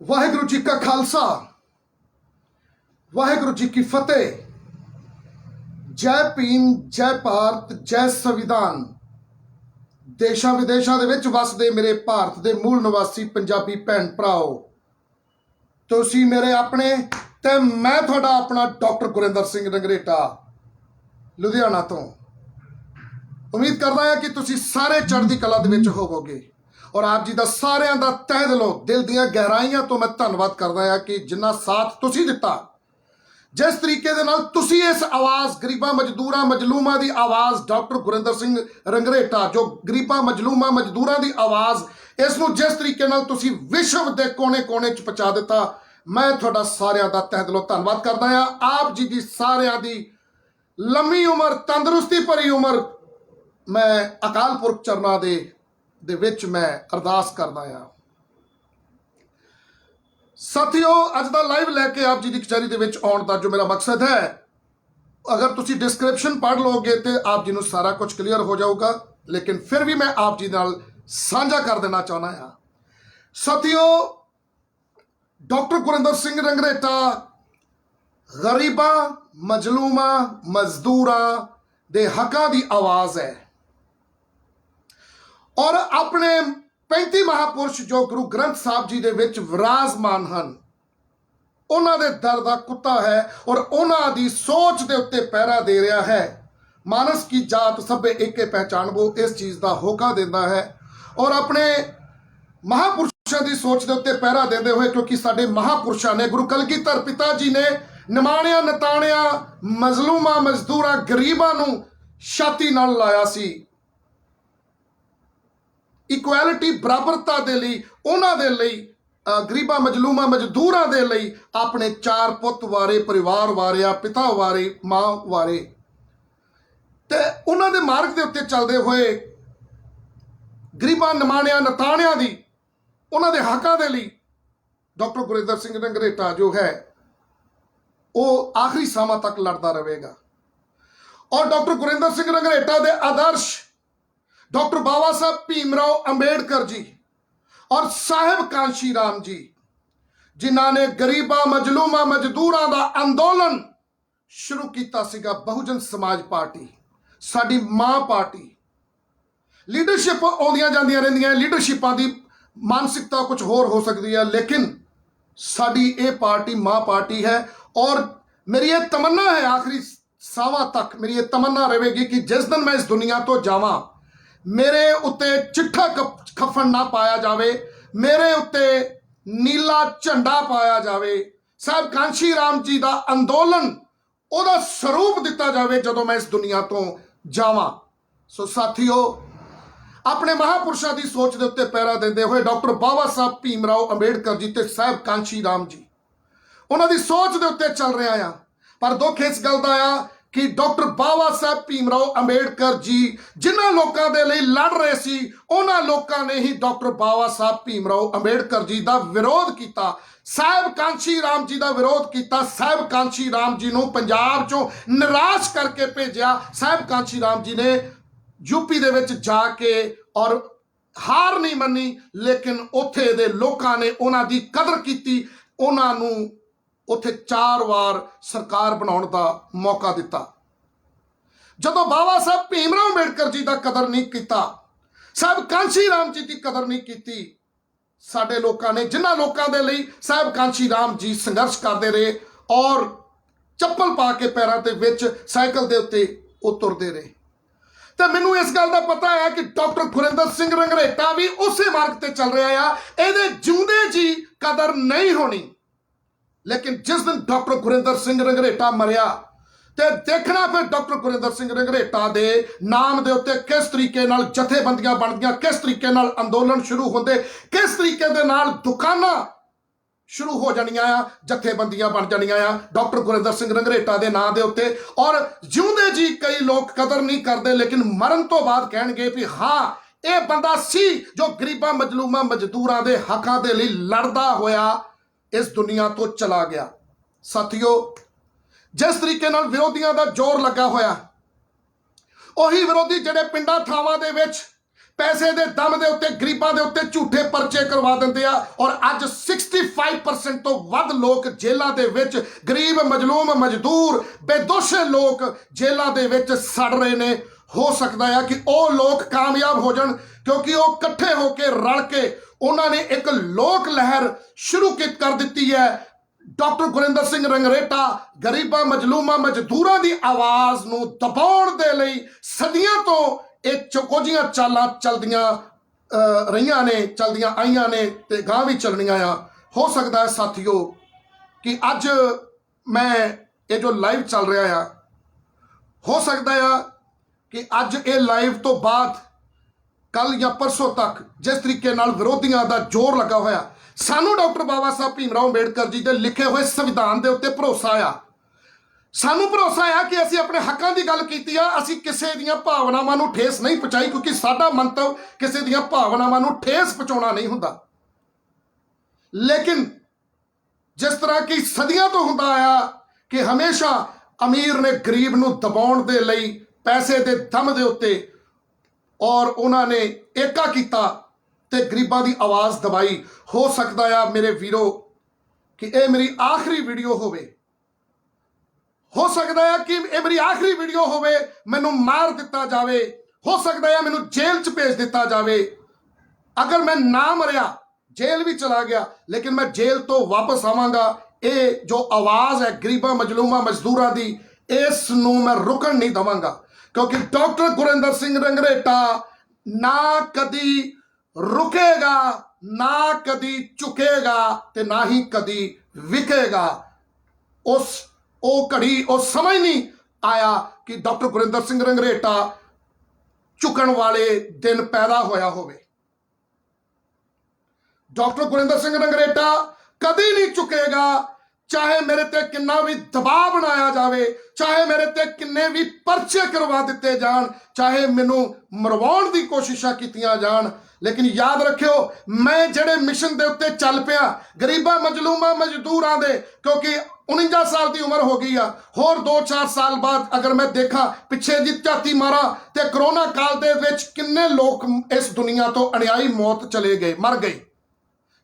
वाहिगुरु जी का खालसा वाहिगुरु जी की फतेह। जय भीम, जय भारत, जय संविधान। देशा विदेशा दे विच वसदे मेरे भारत दे मूल निवासी पंजाबी भैन भराओ, तुसी मेरे अपने ते मैं तुहाडा अपना डॉक्टर गुरिंदर सिंह रंगरेटा लुधियाना तो। उम्मीद करदा है कि तुसी सारे चढ़दी कला दे विच होवोगे और आप जी दा सारियां दा तहे दिलों दिल दीआं गहराइयां तो मैं धन्नवाद करदा है कि जिन्ना साथ तुसी दिता, जिस तरीके दे नाल तुसी इस आवाज़ गरीबां मजदूरां मजलूमां दी आवाज़ डॉक्टर गुरिंदर सिंह रंगरेटा जो गरीबां मजलूमां मजदूरां दी आवाज़ इसनूं जिस तरीके नाल तुसी विश्व दे कोने कोने च पहुंचा दिता, मैं तुहाडा सारियां दा तहे दिलों धन्नवाद करदा हां। आप जी दी सारियां दी लंबी उम्र, तंदुरुस्ती भरी उम्र मैं अकाल पुरख चरनां दे विच मैं अरदास करदा हां। साथियों, अज का लाइव लैके आप जी की कचहरी के विच आउण दा जो मेरा मकसद है, अगर तुसी डिस्क्रिप्शन पढ़ लोगे तो आप जी नूं सारा कुछ क्लीयर हो जाऊगा, लेकिन फिर भी मैं आप जी नाल साझा कर देना चाहना हां। साथियों, डॉक्टर गुरिंदर सिंह रंगरेटा गरीबां मजलूमां मजदूरां दे हकां दी आवाज़ है और अपने 35 महापुरुष जो गुरु ग्रंथ साहब जी दे विच विराजमान हैं, उन्हां दे दर दा कुत्ता है और उन्हां दी सोच दे उत्ते पहरा दे रहा है। मानस की जात सभे एके पहचानबो, इस चीज़ का होका देंदा है और अपने महापुरुषों की सोच के उत्ते पहरा देंदे हुए, क्योंकि साडे महापुरुषों ने गुरु कलगीधर पिता जी ने निमाणिया नताणिया मजलूमां मजदूरां गरीबां नूं छाती नाल लाया सी। इक्वैलिटी बराबरता दे लई उन्हां दे लई गरीबां मजलूमां मजदूरां दे लई अपने 4 पुत वारे, परिवार वारिया, पिता वारे, मां वारे ते उन्हां दे मार्ग दे उत्ते चलदे होए गरीबां निमाणिया नताणिया दी उन्हां दे हकां दे लई डॉक्टर गुरिंदर सिंह रंगरेटा जो है वो आखिरी सामां तक लड़ता रहेगा। और डॉक्टर गुरिंदर सिंह रंगरेटा दे आदर्श डॉक्टर बाबा साहब भीमराव अंबेडकर जी और साहिब कांशी राम जी, जिन्हां ने गरीबां मजलूमां मजदूरां दा अंदोलन शुरू किया सीगा, बहुजन समाज पार्टी साडी मां पार्टी। लीडरशिप आउंदियां जांदियां रहिंदियां, लीडरशिपां दी मानसिकता कुछ होर हो सकती है, लेकिन साडी ये पार्टी मां पार्टी है। और मेरी ये तमन्ना है आखिरी सावां तक, मेरी ये तमन्ना रहेगी कि जिस दिन मैं इस दुनिया तो जावां, मेरे उत्ते चिट्ठा कफन ना पाया जावे, मेरे उत्ते नीला झंडा पाया जावे, साहब कांशी राम जी का अंदोलन उहदा स्वरूप दिता जावे जदों मैं इस दुनिया तो जावां। सो साथियों, अपने महापुरुषों की सोच के उत्ते पैरा देंदे हुए डॉक्टर बाबा साहब भीमराव अंबेडकर जी ते साहब कांशी राम जी उन्होंने सोच के उत्ते चल रहा है। पर दुख इस गल का आ कि डॉक्टर बाबा साहब भीमराव अंबेडकर जी जिन्हां लोगों के लिए लड़ रहे सी, उन्हां लोगों ने ही डॉक्टर बाबा साहब भीमराव अंबेडकर जी का विरोध किया, साहब कांशी राम जी का विरोध किया, साहब कांशी राम जी नूं पंजाब चों निराश करके भेजा। साहब कांशी राम जी ने यूपी दे विच जाके और हार नहीं मनी, लेकिन उत्थे दे लोकां ने उन्हां दी कदर की, उन्हां नूं उत्थे 4 वार सरकार बनाउण दा मौका दिता। जदों बाबा साहब भीमराव अंबेडकर जी का कदर नहीं किया, साहब कांशी राम जी की कदर नहीं की, साडे लोकां ने जिन्हां लोकां दे लई साहब कांशी राम जी संघर्ष करते रहे और चप्पल पा के पैरों के विच साइकिल के उत्ते उतरते रहे। तो मैनू इस गल का पता है कि डॉक्टर गुरिंदर सिंह रंगरेटा भी उस मार्ग से चल रहा है। ये जिंदे जी कदर नहीं होनी, लेकिन जिस दिन डॉक्टर गुरिंदर सिंह रंगरेटा मरिया तो देखना फिर डॉक्टर गुरिंदर सिंह रंगरेटा दे नाम दे उत्ते किस तरीके नाल जथेबंदियां बनदियां, किस तरीके नाल अंदोलन शुरू होंदे, किस तरीके दे नाल दुकानां शुरू हो जानियां, जथेबंदियां बन जानियां डॉक्टर गुरिंदर सिंह रंगरेटा दे नाम दे उत्ते। और जिउंदे जी कई लोग कदर नहीं करते, लेकिन मरण तो बाद कहणगे भी हाँ ये बंदा सी जो गरीबां मजलूमां मजदूरां दे हकां दे लई लड़दा होया इस दुनिया तो चला गया। साथियों, जिस तरीके नाल विरोधियों का जोर लगा होया, उही विरोधी जिहड़े पिंडां थावां दे विच ਪੈਸੇ ਦੇ ਦਮ ਦੇ ਉੱਤੇ ਗਰੀਬਾਂ ਦੇ ਉੱਤੇ ਝੂਠੇ ਪਰਚੇ ਕਰਵਾ ਦਿੰਦੇ ਆ ਔਰ ਅੱਜ 65% ਤੋਂ ਵੱਧ ਲੋਕ ਜੇਲ੍ਹਾਂ ਦੇ ਵਿੱਚ ਗਰੀਬ ਮਜਲੂਮ ਮਜ਼ਦੂਰ ਬੇਦੋਸ਼ੇ ਲੋਕ ਜੇਲ੍ਹਾਂ ਦੇ ਵਿੱਚ ਸੜ ਰਹੇ ਨੇ। ਹੋ ਸਕਦਾ ਹੈ ਕਿ ਉਹ ਲੋਕ ਕਾਮਯਾਬ ਹੋ ਜਾਣ ਕਿਉਂਕਿ ਉਹ ਇਕੱਠੇ ਹੋ ਕੇ ਰਲ ਕੇ ਉਹਨਾਂ ਨੇ ਇੱਕ ਲੋਕ ਲਹਿਰ ਸ਼ੁਰੂ ਕਰ ਦਿੱਤੀ ਹੈ। ਡਾਕਟਰ ਗੁਰਿੰਦਰ ਸਿੰਘ ਰੰਗਰੇਟਾ ਗਰੀਬਾਂ ਮਜਲੂਮਾਂ ਮਜ਼ਦੂਰਾਂ ਦੀ ਆਵਾਜ਼ ਨੂੰ ਦਬਾਉਣ ਦੇ ਲਈ ਸਦੀਆਂ ਤੋਂ ਇਹ ਚਕੋਜੀਆਂ ਚਾਲਾਂ ਚਲਦੀਆਂ ਰਹੀਆਂ ਨੇ, ਚਲਦੀਆਂ ਆਈਆਂ ਨੇ ਤੇ ਗਾਂ ਵੀ ਚੱਲਣੀਆਂ ਆ। ਹੋ ਸਕਦਾ ਹੈ ਸਾਥੀਓ ਕਿ ਅੱਜ ਮੈਂ ਇਹ ਜੋ ਲਾਈਵ ਚੱਲ ਰਿਹਾ ਆ, ਹੋ ਸਕਦਾ ਆ ਕਿ ਅੱਜ ਇਹ ਲਾਈਵ ਤੋਂ ਬਾਅਦ ਕੱਲ ਜਾਂ ਪਰਸੋਂ ਤੱਕ ਜਿਸ ਤਰੀਕੇ ਨਾਲ ਵਿਰੋਧੀਆਂ ਦਾ ਜ਼ੋਰ ਲੱਗਾ ਹੋਇਆ, ਸਾਨੂੰ ਡਾਕਟਰ ਬਾਬਾ ਸਾਹਿਬ ਭੀਮ ਰਾਓ ਅੰਬੇਡਕਰ ਜੀ ਦੇ ਲਿਖੇ ਹੋਏ ਸੰਵਿਧਾਨ ਦੇ ਉੱਤੇ ਭਰੋਸਾ ਆ। ਸਾਨੂੰ ਭਰੋਸਾ ਆ ਕਿ ਅਸੀਂ ਆਪਣੇ ਹੱਕਾਂ ਦੀ ਗੱਲ ਕੀਤੀ ਆ, ਅਸੀਂ ਕਿਸੇ ਦੀਆਂ ਭਾਵਨਾਵਾਂ ਨੂੰ ਠੇਸ ਨਹੀਂ ਪਹੁੰਚਾਈ ਕਿਉਂਕਿ ਸਾਡਾ ਮੰਤਵ ਕਿਸੇ ਦੀਆਂ ਭਾਵਨਾਵਾਂ ਨੂੰ ਠੇਸ ਪਹੁੰਚਾਉਣਾ ਨਹੀਂ ਹੁੰਦਾ। ਲੇਕਿਨ ਜਿਸ ਤਰ੍ਹਾਂ ਕਿ ਸਦੀਆਂ ਤੋਂ ਹੁੰਦਾ ਆਇਆ ਕਿ ਹਮੇਸ਼ਾ ਅਮੀਰ ਨੇ ਗਰੀਬ ਨੂੰ ਦਬਾਉਣ ਦੇ ਲਈ ਪੈਸੇ ਦੇ ਦਮ ਦੇ ਉੱਤੇ ਔਰ ਉਹਨਾਂ ਨੇ ਏਕਾ ਕੀਤਾ ਤੇ ਗਰੀਬਾਂ ਦੀ ਆਵਾਜ਼ ਦਬਾਈ। ਹੋ ਸਕਦਾ ਆ ਮੇਰੇ ਵੀਰੋ ਕਿ ਇਹ ਮੇਰੀ ਆਖਰੀ ਵੀਡੀਓ ਹੋਵੇ, ਹੋ ਸਕਦਾ ਹੈ ਕਿ ਇਹ ਮੇਰੀ ਆਖਰੀ ਵੀਡੀਓ ਹੋਵੇ, ਮੈਨੂੰ ਮਾਰ ਦਿੱਤਾ ਜਾਵੇ, ਹੋ ਸਕਦਾ ਹੈ ਮੈਨੂੰ ਜੇਲ੍ਹ 'ਚ ਭੇਜ ਦਿੱਤਾ ਜਾਵੇ। ਅਗਰ ਮੈਂ ਨਾ ਮਰਿਆ, ਜੇਲ੍ਹ ਵੀ ਚਲਾ ਗਿਆ, ਲੇਕਿਨ ਮੈਂ ਜੇਲ੍ਹ ਤੋਂ ਵਾਪਸ ਆਵਾਂਗਾ। ਇਹ ਜੋ ਆਵਾਜ਼ ਹੈ ਗਰੀਬਾਂ ਮਜਲੂਮਾਂ ਮਜ਼ਦੂਰਾਂ ਦੀ, ਇਸ ਨੂੰ ਮੈਂ ਰੁਕਣ ਨਹੀਂ ਦੇਵਾਂਗਾ ਕਿਉਂਕਿ ਡਾਕਟਰ ਗੁਰਿੰਦਰ ਸਿੰਘ ਰੰਗਰੇਟਾ ਨਾ ਕਦੀ ਰੁਕੇਗਾ, ਨਾ ਕਦੀ ਝੁਕੇਗਾ ਤੇ ਨਾ ਹੀ ਕਦੀ ਵਿਕੇਗਾ। ਉਹ ਘੜੀ ਉਹ ਸਮਝ ਨਹੀਂ ਆਇਆ ਕਿ ਡਾਕਟਰ ਗੁਰਿੰਦਰ ਸਿੰਘ ਰੰਗਰੇਟਾ ਝੁਕਣ ਵਾਲੇ ਦਿਨ ਪੈਦਾ ਹੋਇਆ ਹੋਵੇ। ਡਾਕਟਰ ਗੁਰਿੰਦਰ ਸਿੰਘ ਰੰਗਰੇਟਾ ਕਦੀ ਨਹੀਂ ਝੁਕੇਗਾ, ਚਾਹੇ ਮੇਰੇ ਤੇ ਕਿੰਨਾ ਵੀ ਦਬਾਅ ਬਣਾਇਆ ਜਾਵੇ, ਚਾਹੇ ਮੇਰੇ ਤੇ ਕਿੰਨੇ ਵੀ ਪਰਚੇ ਕਰਵਾ ਦਿੱਤੇ ਜਾਣ, ਚਾਹੇ ਮੈਨੂੰ ਮਰਵਾਉਣ ਦੀ ਕੋਸ਼ਿਸ਼ਾਂ ਕੀਤੀਆਂ ਜਾਣ। ਲੇਕਿਨ ਯਾਦ ਰੱਖਿਓ, ਮੈਂ ਜਿਹੜੇ ਮਿਸ਼ਨ ਦੇ ਉੱਤੇ ਚੱਲ ਪਿਆ ਗਰੀਬਾਂ ਮਜਲੂਮਾਂ ਮਜ਼ਦੂਰਾਂ ਦੇ, ਕਿਉਂਕਿ 49 ਸਾਲ ਦੀ ਉਮਰ ਹੋ ਗਈ ਆ, ਹੋਰ 2-4 ਸਾਲ ਬਾਅਦ ਅਗਰ ਮੈਂ ਦੇਖਾਂ ਪਿੱਛੇ ਦੀ ਝਾਤੀ ਮਾਰਾਂ ਤੇ ਕਰੋਨਾ ਕਾਲ ਦੇ ਵਿੱਚ ਕਿੰਨੇ ਲੋਕ ਇਸ ਦੁਨੀਆ ਤੋਂ ਅਣਿਆਈ ਮੌਤ ਚਲੇ ਗਏ, ਮਰ ਗਏ,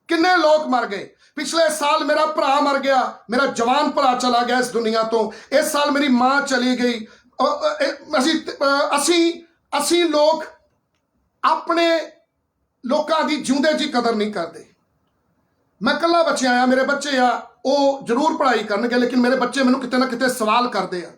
ਕਿੰਨੇ ਲੋਕ ਮਰ ਗਏ। ਪਿਛਲੇ ਸਾਲ ਮੇਰਾ ਭਰਾ ਮਰ ਗਿਆ, ਮੇਰਾ ਜਵਾਨ ਭਰਾ ਚਲਾ ਗਿਆ ਇਸ ਦੁਨੀਆ ਤੋਂ। ਇਸ ਸਾਲ ਮੇਰੀ ਮਾਂ ਚਲੀ ਗਈ। ਅਸੀਂ ਲੋਕ ਆਪਣੇ ਲੋਕਾਂ ਦੀ ਜਿਉਂਦੇ ਜੀ ਕਦਰ ਨਹੀਂ ਕਰਦੇ। ਮੈਂ ਇਕੱਲਾ ਬੱਚਿਆ ਆ, ਮੇਰੇ ਬੱਚੇ ਆ, ਉਹ ਜ਼ਰੂਰ ਪੜ੍ਹਾਈ ਕਰਨਗੇ, ਲੇਕਿਨ ਮੇਰੇ ਬੱਚੇ ਮੈਨੂੰ ਕਿਤੇ ਨਾ ਕਿਤੇ ਸਵਾਲ ਕਰਦੇ ਆ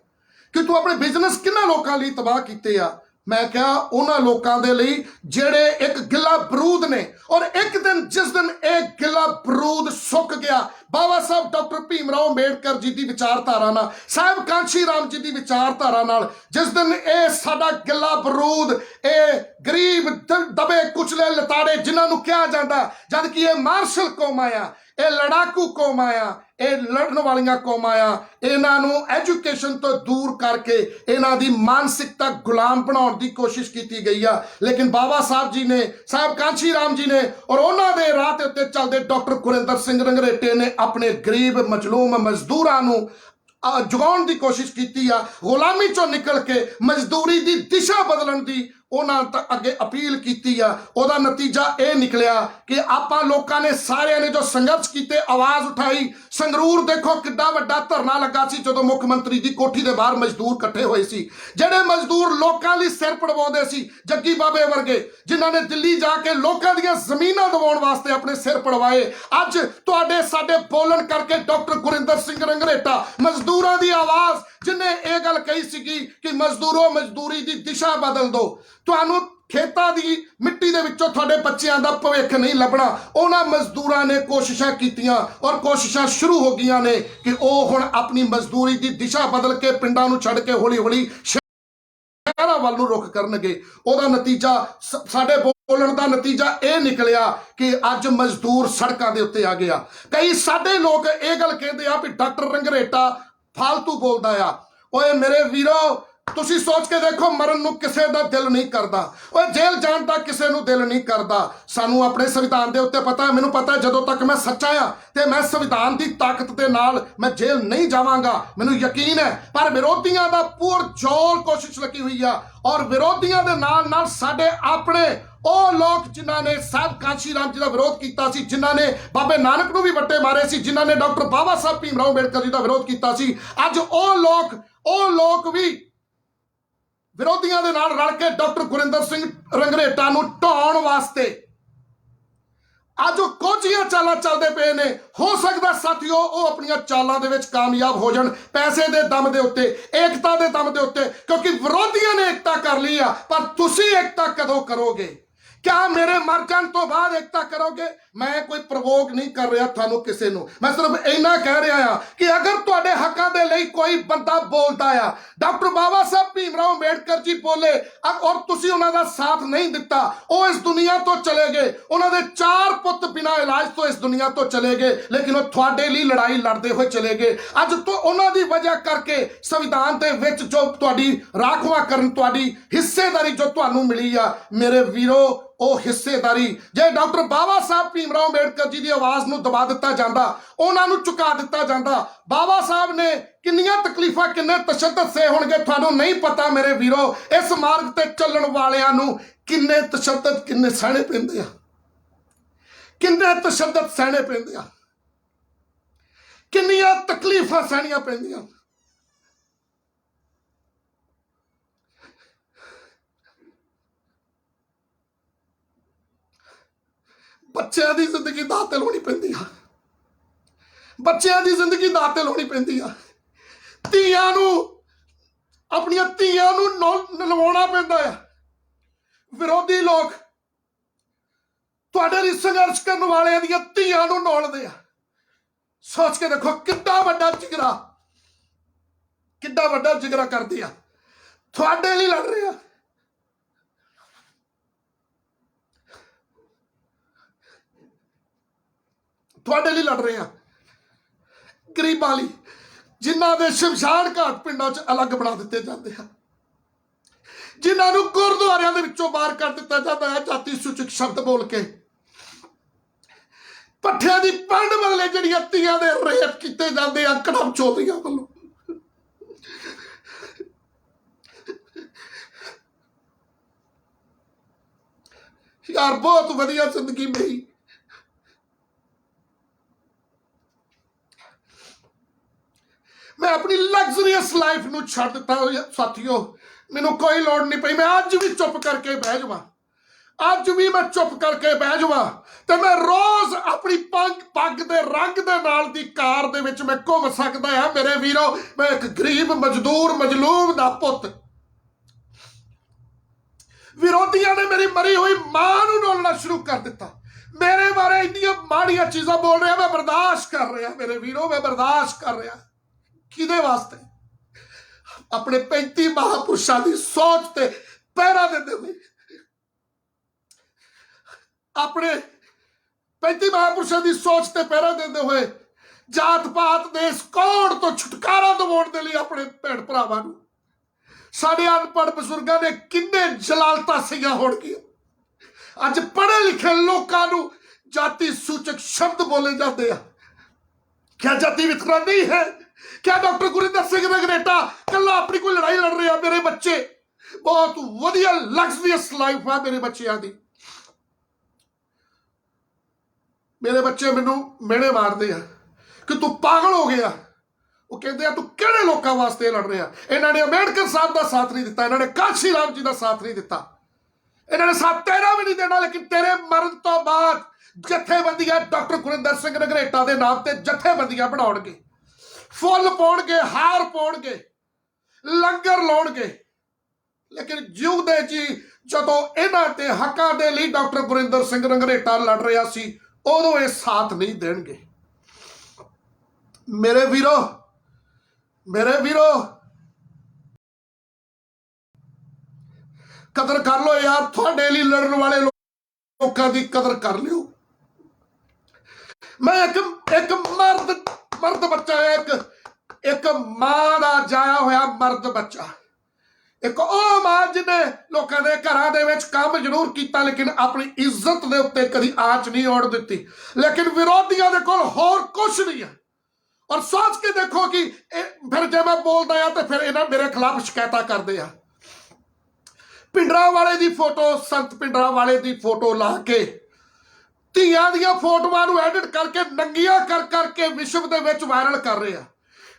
ਕਿ ਤੂੰ ਆਪਣੇ ਬਿਜ਼ਨਸ ਕਿੰਨਾ ਲੋਕਾਂ ਲਈ ਤਬਾਹ ਕੀਤੇ ਆ। ਮੈਂ ਕਿਹਾ ਉਹਨਾਂ ਲੋਕਾਂ ਦੇ ਲਈ ਜਿਹੜੇ ਇੱਕ ਗਿੱਲਾ ਬਰੂਦ ਨੇ, ਔਰ ਇੱਕ ਦਿਨ ਜਿਸ ਦਿਨ ਇਹ ਗਿੱਲਾ ਬਰੂਦ ਸੁੱਕ ਗਿਆ, ਬਾਬਾ ਸਾਹਿਬ ਡਾਕਟਰ ਭੀਮ ਰਾਓ ਅੰਬੇਡਕਰ ਜੀ ਦੀ ਵਿਚਾਰਧਾਰਾ ਨਾਲ, ਸਾਹਿਬ ਕਾਂਸ਼ੀ ਰਾਮ ਜੀ ਦੀ ਵਿਚਾਰਧਾਰਾ ਨਾਲ, ਜਿਸ ਦਿਨ ਇਹ ਸਾਡਾ ਗਿੱਲਾ ਬਰੂਦ, ਇਹ ਗਰੀਬ ਦਬੇ ਕੁਚਲੇ ਲਤਾੜੇ ਜਿਨ੍ਹਾਂ ਨੂੰ ਕਿਹਾ ਜਾਂਦਾ, ਜਦ ਕਿ ਇਹ ਮਾਰਸ਼ਲ ਕੌਮਾਂ ਆ, ਇਹ ਲੜਾਕੂ ਕੌਮਾਂ ਆ, ਇਹ ਲੜਨ ਵਾਲੀਆਂ ਕੌਮਾਂ ਆ, ਇਹਨਾਂ ਨੂੰ ਐਜੂਕੇਸ਼ਨ ਤੋਂ ਦੂਰ ਕਰਕੇ ਇਹਨਾਂ ਦੀ ਮਾਨਸਿਕਤਾ ਗੁਲਾਮ ਬਣਾਉਣ ਦੀ ਕੋਸ਼ਿਸ਼ ਕੀਤੀ ਗਈ ਆ। ਲੇਕਿਨ ਬਾਬਾ ਸਾਹਿਬ ਜੀ ਨੇ, ਸਾਹਿਬ ਕਾਂਸ਼ੀ ਰਾਮ ਜੀ ਨੇ ਔਰ ਉਹਨਾਂ ਦੇ ਰਾਹ ਦੇ ਉੱਤੇ ਚੱਲਦੇ ਡਾਕਟਰ ਗੁਰਿੰਦਰ ਸਿੰਘ ਰੰਗਰੇਟੇ ਨੇ ਆਪਣੇ ਗਰੀਬ ਮਜਲੂਮ ਮਜ਼ਦੂਰਾਂ ਨੂੰ ਜਗਾਉਣ ਦੀ ਕੋਸ਼ਿਸ਼ ਕੀਤੀ ਆ। ਗੁਲਾਮੀ ਚੋਂ ਨਿਕਲ ਕੇ ਮਜ਼ਦੂਰੀ ਦੀ ਦਿਸ਼ਾ ਬਦਲਣ ਦੀ ਉਹਨਾਂ ਤੱਕ ਅੱਗੇ ਅਪੀਲ ਕੀਤੀ ਆ। ਉਹਦਾ ਨਤੀਜਾ ਇਹ ਨਿਕਲਿਆ ਕਿ ਆਪਾਂ ਲੋਕਾਂ ਨੇ ਸਾਰਿਆਂ ਨੇ ਜੋ ਸੰਘਰਸ਼ ਕੀਤੇ, ਆਵਾਜ਼ ਉਠਾਈ। ਸੰਗਰੂਰ ਦੇਖੋ ਕਿੱਡਾ ਵੱਡਾ ਧਰਨਾ ਲੱਗਾ ਸੀ ਜਦੋਂ ਮੁੱਖ ਮੰਤਰੀ ਦੀ ਕੋਠੀ ਦੇ ਬਾਹਰ ਮਜ਼ਦੂਰ ਇਕੱਠੇ ਹੋਏ ਸੀ। ਜਿਹੜੇ ਮਜ਼ਦੂਰ ਲੋਕਾਂ ਲਈ ਸਿਰ ਪੜਵਾਉਂਦੇ ਸੀ, ਜੱਗੀ ਬਾਬੇ ਵਰਗੇ, ਜਿਨ੍ਹਾਂ ਨੇ ਦਿੱਲੀ ਜਾ ਕੇ ਲੋਕਾਂ ਦੀਆਂ ਜ਼ਮੀਨਾਂ ਦਿਵਾਉਣ ਵਾਸਤੇ ਆਪਣੇ ਸਿਰ ਪੜਵਾਏ, ਅੱਜ ਤੁਹਾਡੇ ਸਾਡੇ ਬੋਲਣ ਕਰਕੇ ਡਾਕਟਰ ਗੁਰਿੰਦਰ ਸਿੰਘ ਰੰਗਰੇਟਾ ਮਜ਼ਦੂਰਾਂ ਦੀ ਆਵਾਜ਼, ਜਿਨੇ ਇਹ ਗੱਲ ਕਹੀ ਸੀਗੀ ਕਿ ਮਜ਼ਦੂਰੋ ਮਜ਼ਦੂਰੀ ਦੀ ਦਿਸ਼ਾ ਬਦਲ ਦਿਓ, ਤੁਹਾਨੂੰ ਖੇਤਾਂ ਦੀ ਮਿੱਟੀ ਦੇ ਵਿੱਚੋਂ ਤੁਹਾਡੇ ਬੱਚਿਆਂ ਦਾ ਭਵਿੱਖ ਨਹੀਂ ਲੱਭਣਾ, ਉਹਨਾਂ ਮਜ਼ਦੂਰਾਂ ਨੇ ਕੋਸ਼ਿਸ਼ਾਂ ਕੀਤੀਆਂ ਔਰ ਕੋਸ਼ਿਸ਼ਾਂ ਸ਼ੁਰੂ ਹੋ ਗਈਆਂ ਨੇ ਕਿ ਉਹ ਹੁਣ ਆਪਣੀ ਮਜ਼ਦੂਰੀ ਦੀ ਦਿਸ਼ਾ ਬਦਲ ਕੇ ਪਿੰਡਾਂ ਨੂੰ ਛੱਡ ਕੇ ਹੌਲੀ ਹੌਲੀ ਸ਼ਹਿਰਾਂ ਵੱਲ ਨੂੰ ਰੁਖ ਕਰਨਗੇ। ਉਹਦਾ ਨਤੀਜਾ, ਸਾਡੇ ਬੋਲਣ ਦਾ ਨਤੀਜਾ ਇਹ ਨਿਕਲਿਆ ਕਿ ਅੱਜ ਮਜ਼ਦੂਰ ਸੜਕਾਂ ਦੇ ਉੱਤੇ ਆ ਗਿਆ। ਕਈ ਸਾਡੇ ਲੋਕ ਇਹ ਗੱਲ ਕਹਿੰਦੇ ਆ ਵੀ ਡਾਕਟਰ ਰੰਗਰੇਟਾ ਫਾਲਤੂ ਬੋਲਦਾ ਆ। ਓਏ ਮੇਰੇ ਵੀਰੋ, ਤੁਸੀਂ ਸੋਚ ਕੇ ਦੇਖੋ, ਮਰਨ ਨੂੰ ਕਿਸੇ ਦਾ ਦਿਲ ਨਹੀਂ ਕਰਦਾ, ਉਹ ਜੇਲ੍ਹ ਜਾਣ ਦਾ ਕਿਸੇ ਨੂੰ ਦਿਲ ਨਹੀਂ ਕਰਦਾ। ਸਾਨੂੰ ਆਪਣੇ ਸੰਵਿਧਾਨ ਦੇ ਉੱਤੇ ਪਤਾ, ਮੈਨੂੰ ਪਤਾ ਜਦੋਂ ਤੱਕ ਮੈਂ ਸੱਚਾ ਆ ਤੇ ਮੈਂ ਸੰਵਿਧਾਨ ਦੀ ਤਾਕਤ ਦੇ ਨਾਲ ਮੈਂ ਜੇਲ੍ਹ ਨਹੀਂ ਜਾਵਾਂਗਾ, ਮੈਨੂੰ ਯਕੀਨ ਹੈ। ਪਰ ਵਿਰੋਧੀਆਂ ਦਾ ਪੂਰ ਜ਼ੋਰ ਕੋਸ਼ਿਸ਼ ਲੱਗੀ ਹੋਈ ਆ, ਔਰ ਵਿਰੋਧੀਆਂ ਦੇ ਨਾਲ ਨਾਲ ਸਾਡੇ ਆਪਣੇ ਉਹ ਲੋਕ ਜਿਨ੍ਹਾਂ ਨੇ ਸਾਹਿਬ ਕਾਂਸ਼ੀ ਰਾਮ ਜੀ ਦਾ ਵਿਰੋਧ ਕੀਤਾ ਸੀ, ਜਿਨ੍ਹਾਂ ਨੇ ਬਾਬੇ ਨਾਨਕ ਨੂੰ ਵੀ ਵੱਟੇ ਮਾਰੇ ਸੀ, ਜਿਨ੍ਹਾਂ ਨੇ ਡਾਕਟਰ ਬਾਬਾ ਸਾਹਿਬ ਭੀਮ ਰਾਓ ਅੰਬੇਡਕਰ ਜੀ ਦਾ ਵਿਰੋਧ ਕੀਤਾ ਸੀ, ਅੱਜ ਉਹ ਲੋਕ ਵੀ ਵਿਰੋਧੀਆਂ ਦੇ ਨਾਲ ਰਲ ਕੇ ਡਾਕਟਰ ਗੁਰਿੰਦਰ ਸਿੰਘ ਰੰਘਰੇਟਾ ਨੂੰ ਢਾਉਣ ਵਾਸਤੇ ਅੱਜ ਉਹ ਕੋਝੀਆਂ ਚਾਲਾਂ ਚੱਲਦੇ ਪਏ ਨੇ। ਹੋ ਸਕਦਾ ਸਾਥੀਓ ਉਹ ਆਪਣੀਆਂ ਚਾਲਾਂ ਦੇ ਵਿੱਚ ਕਾਮਯਾਬ ਹੋ ਜਾਣ, ਪੈਸੇ ਦੇ ਦਮ ਦੇ ਉੱਤੇ, ਏਕਤਾ ਦੇ ਦਮ ਦੇ ਉੱਤੇ, ਕਿਉਂਕਿ ਵਿਰੋਧੀਆਂ ਨੇ ਏਕਤਾ ਕਰ ਲਈ ਆ। ਪਰ ਤੁਸੀਂ ਏਕਤਾ ਕਦੋਂ ਕਰੋਗੇ? क्या मेरे मर जाने तो बाद एकता करोगे? मैं कोई प्रवोक नहीं कर रहा थानू किसी नू, मैं सिर्फ इन्ना कह रहा कि अगर तुहाडे हकों दे लई कोई बंदा बोलता आ, डॉक्टर बाबा साहब भीम राव अंबेडकर जी बोले और तुसी उन्हां दा साथ नहीं दिता, वो इस दुनिया तो चले गए, उन्हां दे 4 पुत बिना इलाज तो इस दुनिया तो चले गए, लेकिन वो तुहाडे लई लड़ाई लड़ते हुए चले गए। अज तो उन्हां दी वजह करके संविधान दे विच जो तुहाडी राखवा करन, तुहाडी हिस्सेदारी जो तुहानू मिली आ मेरे वीरो, ਉਹ ਹਿੱਸੇਦਾਰੀ ਜੇ ਡਾਕਟਰ ਬਾਬਾ ਸਾਹਿਬ ਭੀਮ ਰਾਓ ਅੰਬੇਡਕਰ ਜੀ ਦੀ ਆਵਾਜ਼ ਨੂੰ ਦਬਾ ਦਿੱਤਾ ਜਾਂਦਾ, ਉਹਨਾਂ ਨੂੰ ਝੁਕਾ ਦਿੱਤਾ ਜਾਂਦਾ, ਬਾਬਾ ਸਾਹਿਬ ਨੇ ਕਿੰਨੀਆਂ ਤਕਲੀਫਾਂ ਕਿੰਨੇ ਤਸ਼ੱਦਦ ਸੇ ਹੋਣਗੇ ਤੁਹਾਨੂੰ ਨਹੀਂ ਪਤਾ ਮੇਰੇ ਵੀਰੋ। ਇਸ ਮਾਰਗ ਤੇ ਚੱਲਣ ਵਾਲਿਆਂ ਨੂੰ ਕਿੰਨੇ ਤਸ਼ੱਦਦ ਕਿੰਨੇ ਸਹਿਣੇ ਪੈਂਦੇ ਆ, ਕਿੰਨੇ ਤਸ਼ੱਦਦ ਸਹਿਣੇ ਪੈਂਦੇ ਆ, ਕਿੰਨੀਆਂ ਤਕਲੀਫਾਂ ਸਹਿਣੀਆਂ ਪੈਂਦੀਆਂ। ਬੱਚਿਆਂ ਦੀ ਜ਼ਿੰਦਗੀ ਦਾਅ ਤੇ ਲਾਉਣੀ ਪੈਂਦੀ ਆ, ਬੱਚਿਆਂ ਦੀ ਜ਼ਿੰਦਗੀ ਦਾਅ ਤੇ ਲਾਉਣੀ ਪੈਂਦੀ ਆ, ਧੀਆਂ ਨੂੰ ਆਪਣੀਆਂ ਧੀਆਂ ਨੂੰ ਨਲਵਾਉਣਾ ਪੈਂਦਾ ਆ। ਵਿਰੋਧੀ ਲੋਕ ਤੁਹਾਡੇ ਲਈ ਸੰਘਰਸ਼ ਕਰਨ ਵਾਲਿਆਂ ਦੀਆਂ ਧੀਆਂ ਨੂੰ ਨੌਲਦੇ ਆ। ਸੋਚ ਕੇ ਦੇਖੋ ਕਿੰਨਾ ਵੱਡਾ ਜਿਗਰਾ, ਕਿੰਨਾ ਵੱਡਾ ਜਿਗਰਾ ਕਰਦੇ ਆ, ਤੁਹਾਡੇ ਲਈ ਲੜ ਰਹੇ ਆ। ਤੁਹਾਡੇ ਲਈ ਲੜ ਰਹੇ ਆ, ਗਰੀਬਾਂ ਲਈ, ਜਿਨ੍ਹਾਂ ਦੇ ਸ਼ਮਸ਼ਾਨ ਘਾਟ ਪਿੰਡਾਂ 'ਚ ਅਲੱਗ ਬਣਾ ਦਿੱਤੇ ਜਾਂਦੇ ਆ, ਜਿਨ੍ਹਾਂ ਨੂੰ ਗੁਰਦੁਆਰਿਆਂ ਦੇ ਵਿੱਚੋਂ ਬਾਹਰ ਕਰ ਦਿੱਤਾ ਜਾਂਦਾ ਹੈ ਜਾਤੀ ਸੂਚਕ ਸ਼ਬਦ ਬੋਲ ਕੇ। ਪੱਠਿਆਂ ਦੀ ਪੰਡ ਬਦਲੇ ਜਿਹੜੀਆਂ ਧੀਆਂ ਦੇ ਰੇਪ ਕੀਤੇ ਜਾਂਦੇ ਆ ਕੜਮ ਚੌਧਰੀਆਂ ਵੱਲੋਂ। ਯਾਰ ਬਹੁਤ ਵਧੀਆ ਜ਼ਿੰਦਗੀ ਮੇਰੀ, मैं अपनी लग्जरियस लाइफ नू छड़ दिता साथियों, मैनू कोई लोड़ नहीं पई। मैं अज भी चुप करके बह जावां, अज भी मैं चुप करके बह जावां ते मैं रोज अपनी पग दे रंग दे नाल दी कार दे विच मैं घुम सकदा हां मेरे वीरो। मैं एक गरीब मजदूर मजलूम दा पुत, विरोधियों ने मेरी मरी हुई मां नू रोलना शुरू कर दिता, मेरे बारे इन्नियां माड़ियां चीज़ां बोल रहा, मैं बर्दाश्त कर रहा मेरे वीरो, मैं बर्दाश्त कर रहा। किदे वास्ते? अपने 35 महापुरुषों की सोच ते पहरा देते हुए, अपने 35 महापुरुषों की सोच ते पहरा देते हुए जात पात दे इस कौड़ तो छुटकारा दिवाउण दे लई अपने भैण भरावां नूं साडे अनपढ़ बजुर्गां ने किन्ने जलालतां सीआं होणगीआं। अज पढ़े लिखे लोकां नूं जाति सूचक शब्द बोले जाते हैं। क्या जाति वितकरा नहीं है? क्या डॉक्टर गुरिंदर सिंह रंघरेटा कला अपनी कोई लड़ाई लड़ रहे हैं? मेरे बच्चे बहुत वधिया लग्जरियस लाइफ है मेरे बच्चों की। मेरे बच्चे मैनू मेहने मारते हैं कि तू पागल हो गया, वो कहते हैं तू किहड़े लोगों वास्ते लड़ रहा। इन्होंने अंबेडकर साहब का साथ नहीं दिता, इन्होंने काशी राम जी का साथ नहीं दिता, इन्होंने साथ तेरा भी नहीं देना, लेकिन तेरे मरण तो बाद जथेबंदियां डॉक्टर गुरिंदर सिंह रंघरेटा के नाम से जथेबंदियां बनाउणगे, फुल पाउणगे, हार पाउणगे, लंगर लाउणगे। लेकिन जिउंदे जी जदों इन्हां दे हकां दे लई डॉक्टर गुरिंदर सिंह रंघरेटा लड़ रहा सी, उदों ये साथ नहीं देणगे। मेरे वीरो, मेरे वीरो कदर कर लो यार, तुहाडे लई लड़न वाले लोकां दी कदर कर लियो। मैं एक मर्द बच्चा है, एक मां दा जाया होया मर्द बच्चा, ਇੱਕ ਉਹ ਮਾਂ ਜਿਹਨੇ ਲੋਕਾਂ ਦੇ ਘਰਾਂ ਦੇ ਵਿੱਚ ਕੰਮ ਜ਼ਰੂਰ ਕੀਤਾ ਲੇਕਿਨ ਆਪਣੀ ਇੱਜ਼ਤ ਦੇ ਉੱਤੇ ਕਦੀ ਆਂਚ ਨਹੀਂ ਆਉਣ ਦਿੱਤੀ। ਲੇਕਿਨ ਵਿਰੋਧੀਆਂ ਦੇ ਕੋਲ ਹੋਰ ਕੁਛ ਨਹੀਂ ਹੈ। ਔਰ ਸੋਚ ਕੇ ਦੇਖੋ ਕਿ ਫਿਰ ਜੇ ਮੈਂ ਬੋਲਦਾ ਆ ਤੇ ਫਿਰ ਇਹਨਾਂ ਮੇਰੇ ਖਿਲਾਫ ਸ਼ਿਕਾਇਤਾਂ ਕਰਦੇ ਆ। ਪਿੰਡਰਾਂ ਵਾਲੇ ਦੀ ਫੋਟੋ, ਸੰਤ ਪਿੰਡਰਾਂ ਵਾਲੇ ਦੀ ਫੋਟੋ ਲਾ ਕੇ ਧੀਆਂ ਦੀਆਂ ਫੋਟੋਆਂ ਨੂੰ ਐਡਿਟ ਕਰਕੇ ਨੰਗੀਆਂ ਕਰ ਕਰਕੇ ਵਿਸ਼ਵ ਦੇ ਵਿੱਚ ਵਾਇਰਲ ਕਰ ਰਹੇ ਆ।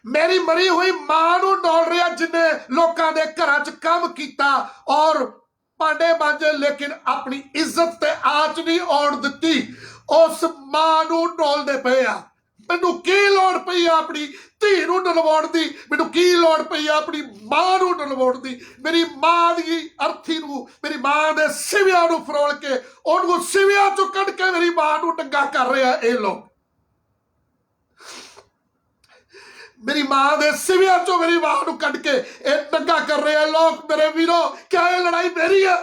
ਮੇਰੀ ਮਰੀ ਹੋਈ ਮਾਂ ਨੂੰ ਡੋਲ ਰਿਹਾ ਜਿੰਨੇ ਲੋਕਾਂ ਦੇ ਘਰਾਂ 'ਚ ਕੰਮ ਕੀਤਾ ਔਰ ਭਾਂਡੇ ਮਾਂਜੇ ਲੇਕਿਨ ਆਪਣੀ ਇੱਜ਼ਤ ਤੇ ਆਂਚ ਨਹੀਂ ਆਉਣ ਦਿੱਤੀ। ਉਸ ਮਾਂ ਨੂੰ ਡੋਲਦੇ ਪਏ ਆ। ਮੈਨੂੰ ਕੀ ਲੋੜ ਪਈ ਆ ਆਪਣੀ ਧੀ ਨੂੰ ਡਲਵਾਉਣ ਦੀ? ਮੈਨੂੰ ਕੀ ਲੋੜ ਪਈ ਆ ਆਪਣੀ ਮਾਂ ਨੂੰ ਡਲਵਾਉਣ ਦੀ? ਮੇਰੀ ਮਾਂ ਦੀ ਅਰਥੀ ਨੂੰ, ਮੇਰੀ ਮਾਂ ਦੇ ਸਿਵਿਆਂ ਨੂੰ ਫਰੋਲ ਕੇ ਉਹਨੂੰ ਸਿਵਿਆਂ ਚੋਂ ਕੱਢ ਕੇ ਮੇਰੀ ਮਾਂ ਨੂੰ ਨੰਗਾ ਕਰ ਰਿਹਾ ਇਹ ਲੋਕ। ਮੇਰੀ ਮਾਂ ਦੇ ਸਿਵਿਆਂ ਚੋਂ ਮੇਰੀ ਮਾਂ ਨੂੰ ਕੱਢ ਕੇ ਇਹ ਨੰਗਾ ਕਰ ਰਹੇ ਆ ਲੋਕ। ਮੇਰੇ ਵੀਰੋ, ਕਿਆ ਇਹ ਲੜਾਈ ਮੇਰੀ ਆ?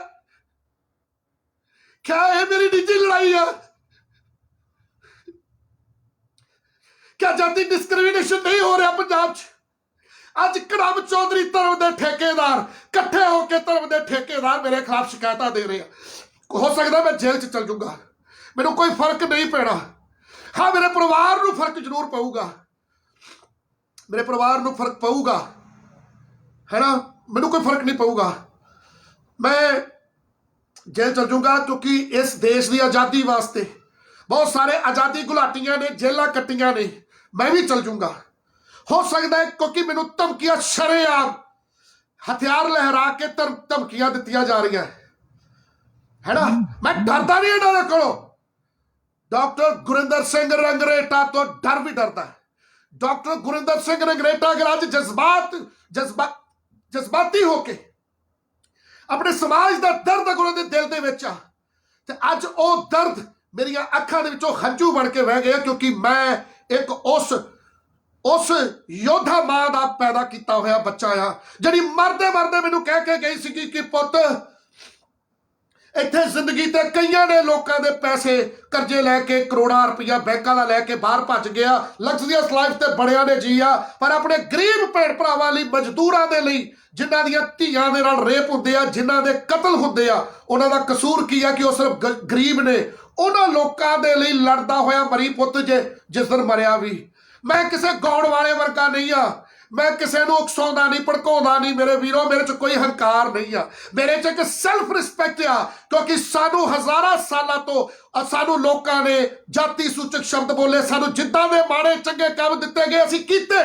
ਕਿਆ ਇਹ ਮੇਰੀ ਨਿੱਜੀ ਲੜਾਈ ਆ? क्या जाति डिस्क्रिमिनेशन नहीं हो रहा पंजाब च? अज कड़म चौधरी धर्म के ठेकेदार कट्ठे होकर धर्म के ठेकेदार मेरे खिलाफ शिकायत दे रहे हैं। हो सकता मैं जेल च चल जूंगा, मैनू कोई फर्क नहीं पैना। हाँ, मेरे परिवार को फर्क जरूर पऊगा, मेरे परिवार को फर्क पऊगा, है ना। मैनू कोई फर्क नहीं पऊगा, मैं जेल चल जूंगा क्योंकि इस देश की आज़ादी वास्ते बहुत सारे आज़ादी घुलाटियां ने जेलां कट्टियां ने। मैं भी चल जूंगा, हो सकता है, क्योंकि मैनू धमकियां शरेआम हथियार लहरा के धमकियां दित्तियां जा रही है ना। मैं डरदा नहीं इन्हां दे कोलों। डॉक्टर गुरिंदर सिंह रंगरेटा तो डर भी डरदा है। डॉक्टर गुरिंदर सिंह रंगरेटा अगर अज जज्बाती होके अपने समाज का दर्द अगर उहदे दिल दे विच आ ते अज वो दर्द मेरिया अखां दे विचों हंझू बन के बह गया, क्योंकि मैं एक उस योद्धा मां का पैदा किया होया बच्चा आ जिहड़ी मरदे मरदे मैनू कह के गई सी कि पुत इत्थे जिंदगी ते कईयां ने लोकां दे पैसे कर्जे लैके करोड़ां रुपया बैंकां दा लैके बाहर भज गया, लग्जरियस लाइफ ते बड़ियां ने जीया, पर अपने गरीब भैण भरावां लई, मजदूरां दे लई, जिन्हां दियां धीआं दे नाल रेप हुंदे आ, जिन्हां दे कतल हुंदे आ, उन्हां दा कसूर की आ कि वो सिर्फ गरीब ने। उन्हां लोकां दे लई लड़दा होया मरी पुत जे जिस दिन मरिया भी। मैं किसी गाउण वाले वर्गा नहीं आ, मैं किसी नूं उकसाउंदा नहीं, भड़काउंदा नहीं। मेरे वीरों, मेरे च कोई हंकार नहीं आ, मेरे च एक सैल्फ रिस्पैक्ट आ, क्योंकि सानू हज़ारां सालां तो सानू लोकां ने जाति सूचक शब्द बोले, सानू जिद्दां दे माड़े चंगे काम दिते गए असीं कीते।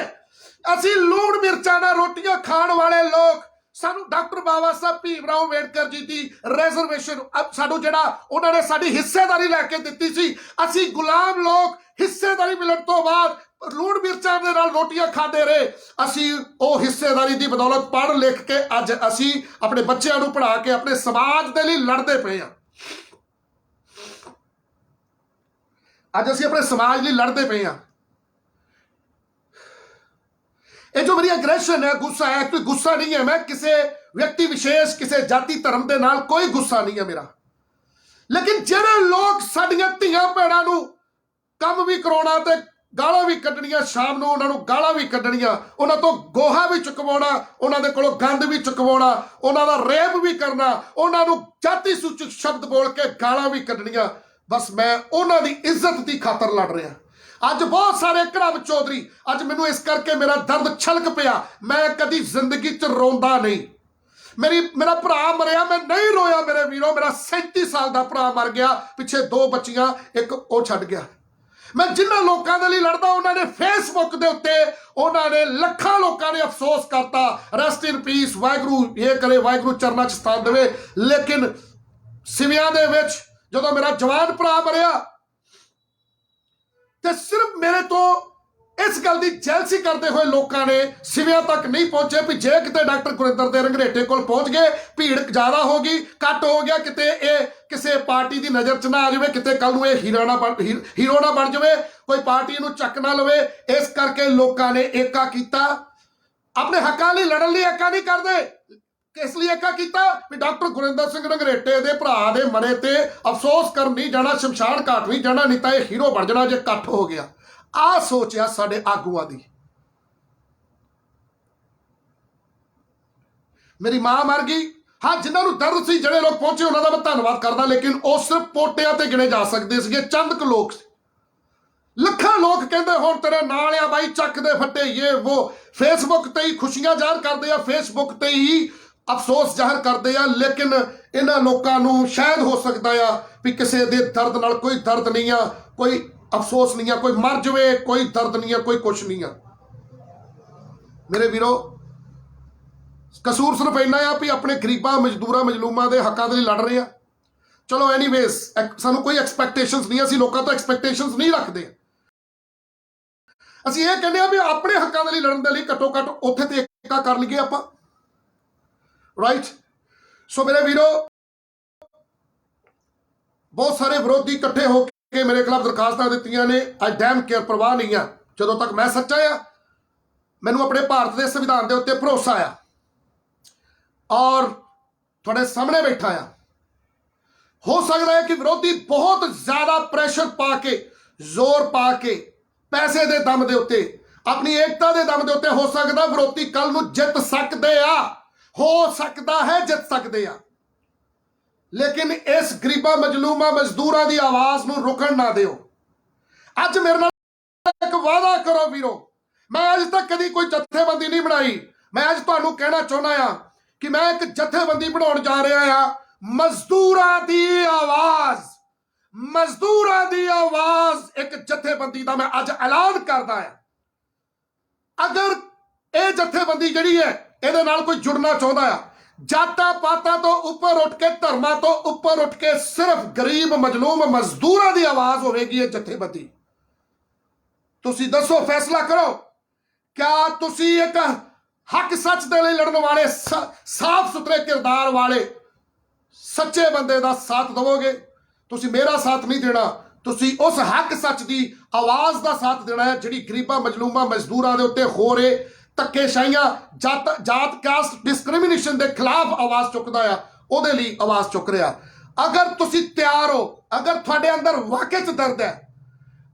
असीं लूण मिर्चां नाल रोटियां खाण वाले लोग। सानू डॉक्टर बाबा साहब भीमराव अंबेडकर जी की रिजर्वेशन सानू जिहड़ा उन्होंने साडी हिस्सेदारी लैके दित्ती सी, असीं गुलाम लोग हिस्सेदारी मिलण तो बाद लूण मिर्चां दे नाल रोटियां खांदे रहे। असीं ओ हिस्सेदारी की बदौलत पढ़ लिख के अज असीं अपने बच्चों को पढ़ा के अपने समाज के लिए लड़ते पे हैं। अज असीं अपने समाज लिए लड़ते पे हैं। ये जो मेरी एग्रेशन है, गुस्सा है, कोई गुस्सा नहीं है, मैं किसी व्यक्ति विशेष, किसी जाति धर्म के नाल कोई गुस्सा नहीं है मेरा। लेकिन जिहड़े लोग साडियां धीआं भैणां नूं काम भी कराउणा ते गालां भी कड्ढणियां, शाम नूं उन्हां नूं गालां भी कड्ढणियां, उन्हां तों गोहा भी चुकवाउणा, उन्हां दे कोलों गंद भी चुकवाउणा, उन्हां दा रेप भी करना, उन्हां नूं जाति सूचक शब्द बोल के गालां भी कड्ढणियां, बस मैं उन्हां दी इज्जत दी खातर लड़ रहा। अज बहुत सारे कड़म चौधरी, अज मैनू इस करके मेरा दर्द छलक पिया। मैं कदी जिंदगी च रोंदा नहीं। मेरा भरा मरिया, मैं नहीं रोया मेरे वीरों। मेरा 37 साल का भरा मर गया, पिछे 2 बच्चियां, एक वो छड्ड गया। मैं जिन्हां लोकां दे लई लड़दा, उन्होंने फेसबुक दे उत्ते उन्होंने लखां लोकां ने अफसोस करता, रेस्ट इन पीस, वाहिगुरू ये करे, वाहिगुरू चरनां च स्थान देवे। लेकिन सिवियां दे विच जदों मेरा जवान भरा मरिया ते सिर्फ मेरे तो इस गल की जैलसी करते हुए लोगों ने सिविया तक नहीं पहुंचे भी जे किते डॉक्टर गुरिंदर दे रंगरेटे कोल पहुंच गए, भीड़ ज़्यादा हो गई, घट हो गया, किते ये किसी पार्टी की नज़र च ना आ जाए, किते कल नूं हीरो ना बन जाए, कोई पार्टी नूं चक ना लवे। इस करके लोगों ने एका किया, अपने हकों लई लड़न लई एका नहीं करते। किस लिए एका किया भी डॉक्टर गुरिंदर सिंह रंगरेटे दे भरा दे मरे ते अफसोस कर नहीं जाना, शमशान घाट नहीं जाना, नहीं तो यह हीरो बन जाना जे इकट्ठ हो गया। आ सोचा साडे आगूआं दी। ਮੇਰੀ ਮਾਂ ਮਰ ਗਈ। ਹਾਂ, ਜਿਨ੍ਹਾਂ ਨੂੰ ਦਰਦ ਸੀ, ਜਿਹੜੇ ਲੋਕ ਪਹੁੰਚੇ, ਉਹਨਾਂ ਦਾ ਮੈਂ ਧੰਨਵਾਦ ਕਰਦਾ, ਲੇਕਿਨ ਉਹ ਸਿਰਫ ਪੋਟਿਆਂ ਤੇ ਗਿਣੇ ਜਾ ਸਕਦੇ ਸੀਗੇ, ਚੰਦ ਕੁ ਲੋਕ ਸੀ। ਲੱਖਾਂ ਲੋਕ ਕਹਿੰਦੇ ਹੁਣ ਤੇਰੇ ਨਾਲ ਆ ਬਾਈ, ਚੱਕ ਦੇ ਫੱਟੇ, ਇਹ ਉਹ। ਫੇਸਬੁੱਕ ਤੇ ਹੀ ਖੁਸ਼ੀਆਂ ਜ਼ਾਹਰ ਕਰਦੇ ਆ, ਫੇਸਬੁੱਕ ਤੇ ਹੀ ਅਫਸੋਸ ਜ਼ਾਹਰ ਕਰਦੇ ਆ, ਲੇਕਿਨ ਇਹਨਾਂ ਲੋਕਾਂ ਨੂੰ ਸ਼ਾਇਦ ਹੋ ਸਕਦਾ ਆ ਵੀ ਕਿਸੇ ਦੇ ਦਰਦ ਨਾਲ ਕੋਈ ਦਰਦ ਨਹੀਂ ਆ, ਕੋਈ ਅਫਸੋਸ ਨਹੀਂ ਆ, ਕੋਈ ਮਰ ਜਾਵੇ ਕੋਈ ਦਰਦ ਨਹੀਂ ਆ, ਕੋਈ ਕੁਛ ਨਹੀਂ ਆ। ਮੇਰੇ ਵੀਰੋ, ਕਸੂਰ ਸਿਰਫ ਇੰਨਾ ਆ ਵੀ ਆਪਣੇ ਗਰੀਬਾਂ, ਮਜ਼ਦੂਰਾਂ, ਮਜ਼ਲੂਮਾਂ ਦੇ ਹੱਕਾਂ ਦੇ ਲਈ ਲੜ ਰਹੇ ਆ। ਚਲੋ ਐਨੀਵੇਜ਼, ਸਾਨੂੰ ਕੋਈ ਐਕਸਪੈਕਟੇਸ਼ਨਸ ਨਹੀਂ, ਅਸੀਂ ਲੋਕਾਂ ਤੋਂ ਐਕਸਪੈਕਟੇਸ਼ਨਸ ਨਹੀਂ ਰੱਖਦੇ। ਅਸੀਂ ਇਹ ਕਹਿੰਦੇ ਆ ਵੀ ਆਪਣੇ ਹੱਕਾਂ ਦੇ ਲਈ ਲੜਨ ਦੇ ਲਈ ਘੱਟੋ ਘੱਟ ਉੱਥੇ ਤੇ ਏਕਤਾ ਕਰ ਲਈਏ ਆਪਾਂ, ਰਾਈਟ। ਸੋ ਮੇਰੇ ਵੀਰੋ, ਬਹੁਤ ਸਾਰੇ ਵਿਰੋਧੀ ਇਕੱਠੇ ਹੋ ਕੇ ਮੇਰੇ ਖਿਲਾਫ ਦਰਖਾਸਤਾਂ ਦਿੱਤੀਆਂ ਨੇ। ਆਈ ਡੈਮ ਕੇਅਰ, ਪਰਵਾਹ ਨਹੀਂ ਆ। ਜਦੋਂ ਤੱਕ ਮੈਂ ਸੱਚਾ ਆ, ਮੈਨੂੰ ਆਪਣੇ ਭਾਰਤ ਦੇ ਸੰਵਿਧਾਨ ਦੇ ਉੱਤੇ ਭਰੋਸਾ ਆ, ਔਰ ਤੁਹਾਡੇ ਸਾਹਮਣੇ ਬੈਠਾ ਆ। ਹੋ ਸਕਦਾ ਹੈ ਕਿ ਵਿਰੋਧੀ ਬਹੁਤ ਜ਼ਿਆਦਾ ਪ੍ਰੈਸ਼ਰ ਪਾ ਕੇ, ਜ਼ੋਰ ਪਾ ਕੇ, ਪੈਸੇ ਦੇ ਦਮ ਦੇ ਉੱਤੇ, ਆਪਣੀ ਏਕਤਾ ਦੇ ਦਮ ਦੇ ਉੱਤੇ, ਹੋ ਸਕਦਾ ਵਿਰੋਧੀ ਕੱਲ ਨੂੰ ਜਿੱਤ ਸਕਦੇ ਆ, ਹੋ ਸਕਦਾ ਹੈ ਜਿੱਤ ਸਕਦੇ ਆ, ਲੇਕਿਨ ਇਸ ਗਰੀਬਾਂ, ਮਜਲੂਮਾਂ, ਮਜ਼ਦੂਰਾਂ ਦੀ ਆਵਾਜ਼ ਨੂੰ ਰੁਕਣ ਨਾ ਦਿਓ। ਅੱਜ ਮੇਰੇ ਨਾਲ ਇੱਕ ਵਾਅਦਾ ਕਰੋ ਵੀਰੋ, ਮੈਂ ਅੱਜ ਤੱਕ ਕਦੀ ਕੋਈ ਜਥੇਬੰਦੀ ਨਹੀਂ ਬਣਾਈ। ਮੈਂ ਅੱਜ ਤੁਹਾਨੂੰ ਕਹਿਣਾ ਚਾਹੁੰਦਾ ਆ ਕਿ ਮੈਂ ਇੱਕ ਜਥੇਬੰਦੀ ਬਣਾਉਣ ਜਾ ਰਿਹਾ ਆ, ਮਜ਼ਦੂਰਾਂ ਦੀ ਆਵਾਜ਼, ਮਜ਼ਦੂਰਾਂ ਦੀ ਆਵਾਜ਼, ਇੱਕ ਜਥੇਬੰਦੀ ਦਾ ਮੈਂ ਅੱਜ ਐਲਾਨ ਕਰਦਾ ਆ। ਅਗਰ ਇਹ ਜਥੇਬੰਦੀ ਜਿਹੜੀ ਹੈ, ਇਹਦੇ ਨਾਲ ਕੋਈ ਜੁੜਨਾ ਚਾਹੁੰਦਾ ਆ, ਜਾਤਾਂ ਪਾਤਾਂ ਤੋਂ ਉੱਪਰ ਉੱਠ ਕੇ, ਧਰਮਾਂ ਤੋਂ ਉੱਪਰ ਉੱਠ ਕੇ, ਸਿਰਫ ਗਰੀਬ, ਮਜਲੂਮ, ਮਜ਼ਦੂਰਾਂ ਦੀ ਆਵਾਜ਼ ਹੋਵੇਗੀ ਇਹ ਜਥੇਬੰਦੀ। ਤੁਸੀਂ ਦੱਸੋ, ਫੈਸਲਾ ਕਰੋ, ਕਿਆ ਤੁਸੀਂ ਇੱਕ ਹੱਕ ਸੱਚ ਦੇ ਲਈ ਲੜਨ ਵਾਲੇ, ਸਾਫ਼ ਸੁਥਰੇ ਕਿਰਦਾਰ ਵਾਲੇ, ਸੱਚੇ ਬੰਦੇ ਦਾ ਸਾਥ ਦੇਵੋਗੇ? ਤੁਸੀਂ ਮੇਰਾ ਸਾਥ ਨਹੀਂ ਦੇਣਾ, ਤੁਸੀਂ ਉਸ ਹੱਕ ਸੱਚ ਦੀ ਆਵਾਜ਼ ਦਾ ਸਾਥ ਦੇਣਾ ਹੈ, ਜਿਹੜੀ ਗਰੀਬਾਂ, ਮਜਲੂਮਾਂ, ਮਜ਼ਦੂਰਾਂ ਦੇ ਉੱਤੇ ਹੋ ਰਹੇ ਧੱਕੇਸ਼ਾਹੀਆਂ, ਜਾਤ ਕਾਸਟ ਡਿਸਕ੍ਰਿਮੀਨੇਸ਼ਨ ਦੇ ਖਿਲਾਫ ਆਵਾਜ਼ ਚੁੱਕਦਾ ਆ, ਉਹਦੇ ਲਈ ਆਵਾਜ਼ ਚੁੱਕ ਰਿਹਾ। ਅਗਰ ਤੁਸੀਂ ਤਿਆਰ ਹੋ, ਅਗਰ ਤੁਹਾਡੇ ਅੰਦਰ ਵਾਕਈ 'ਚ ਦਰਦ ਹੈ,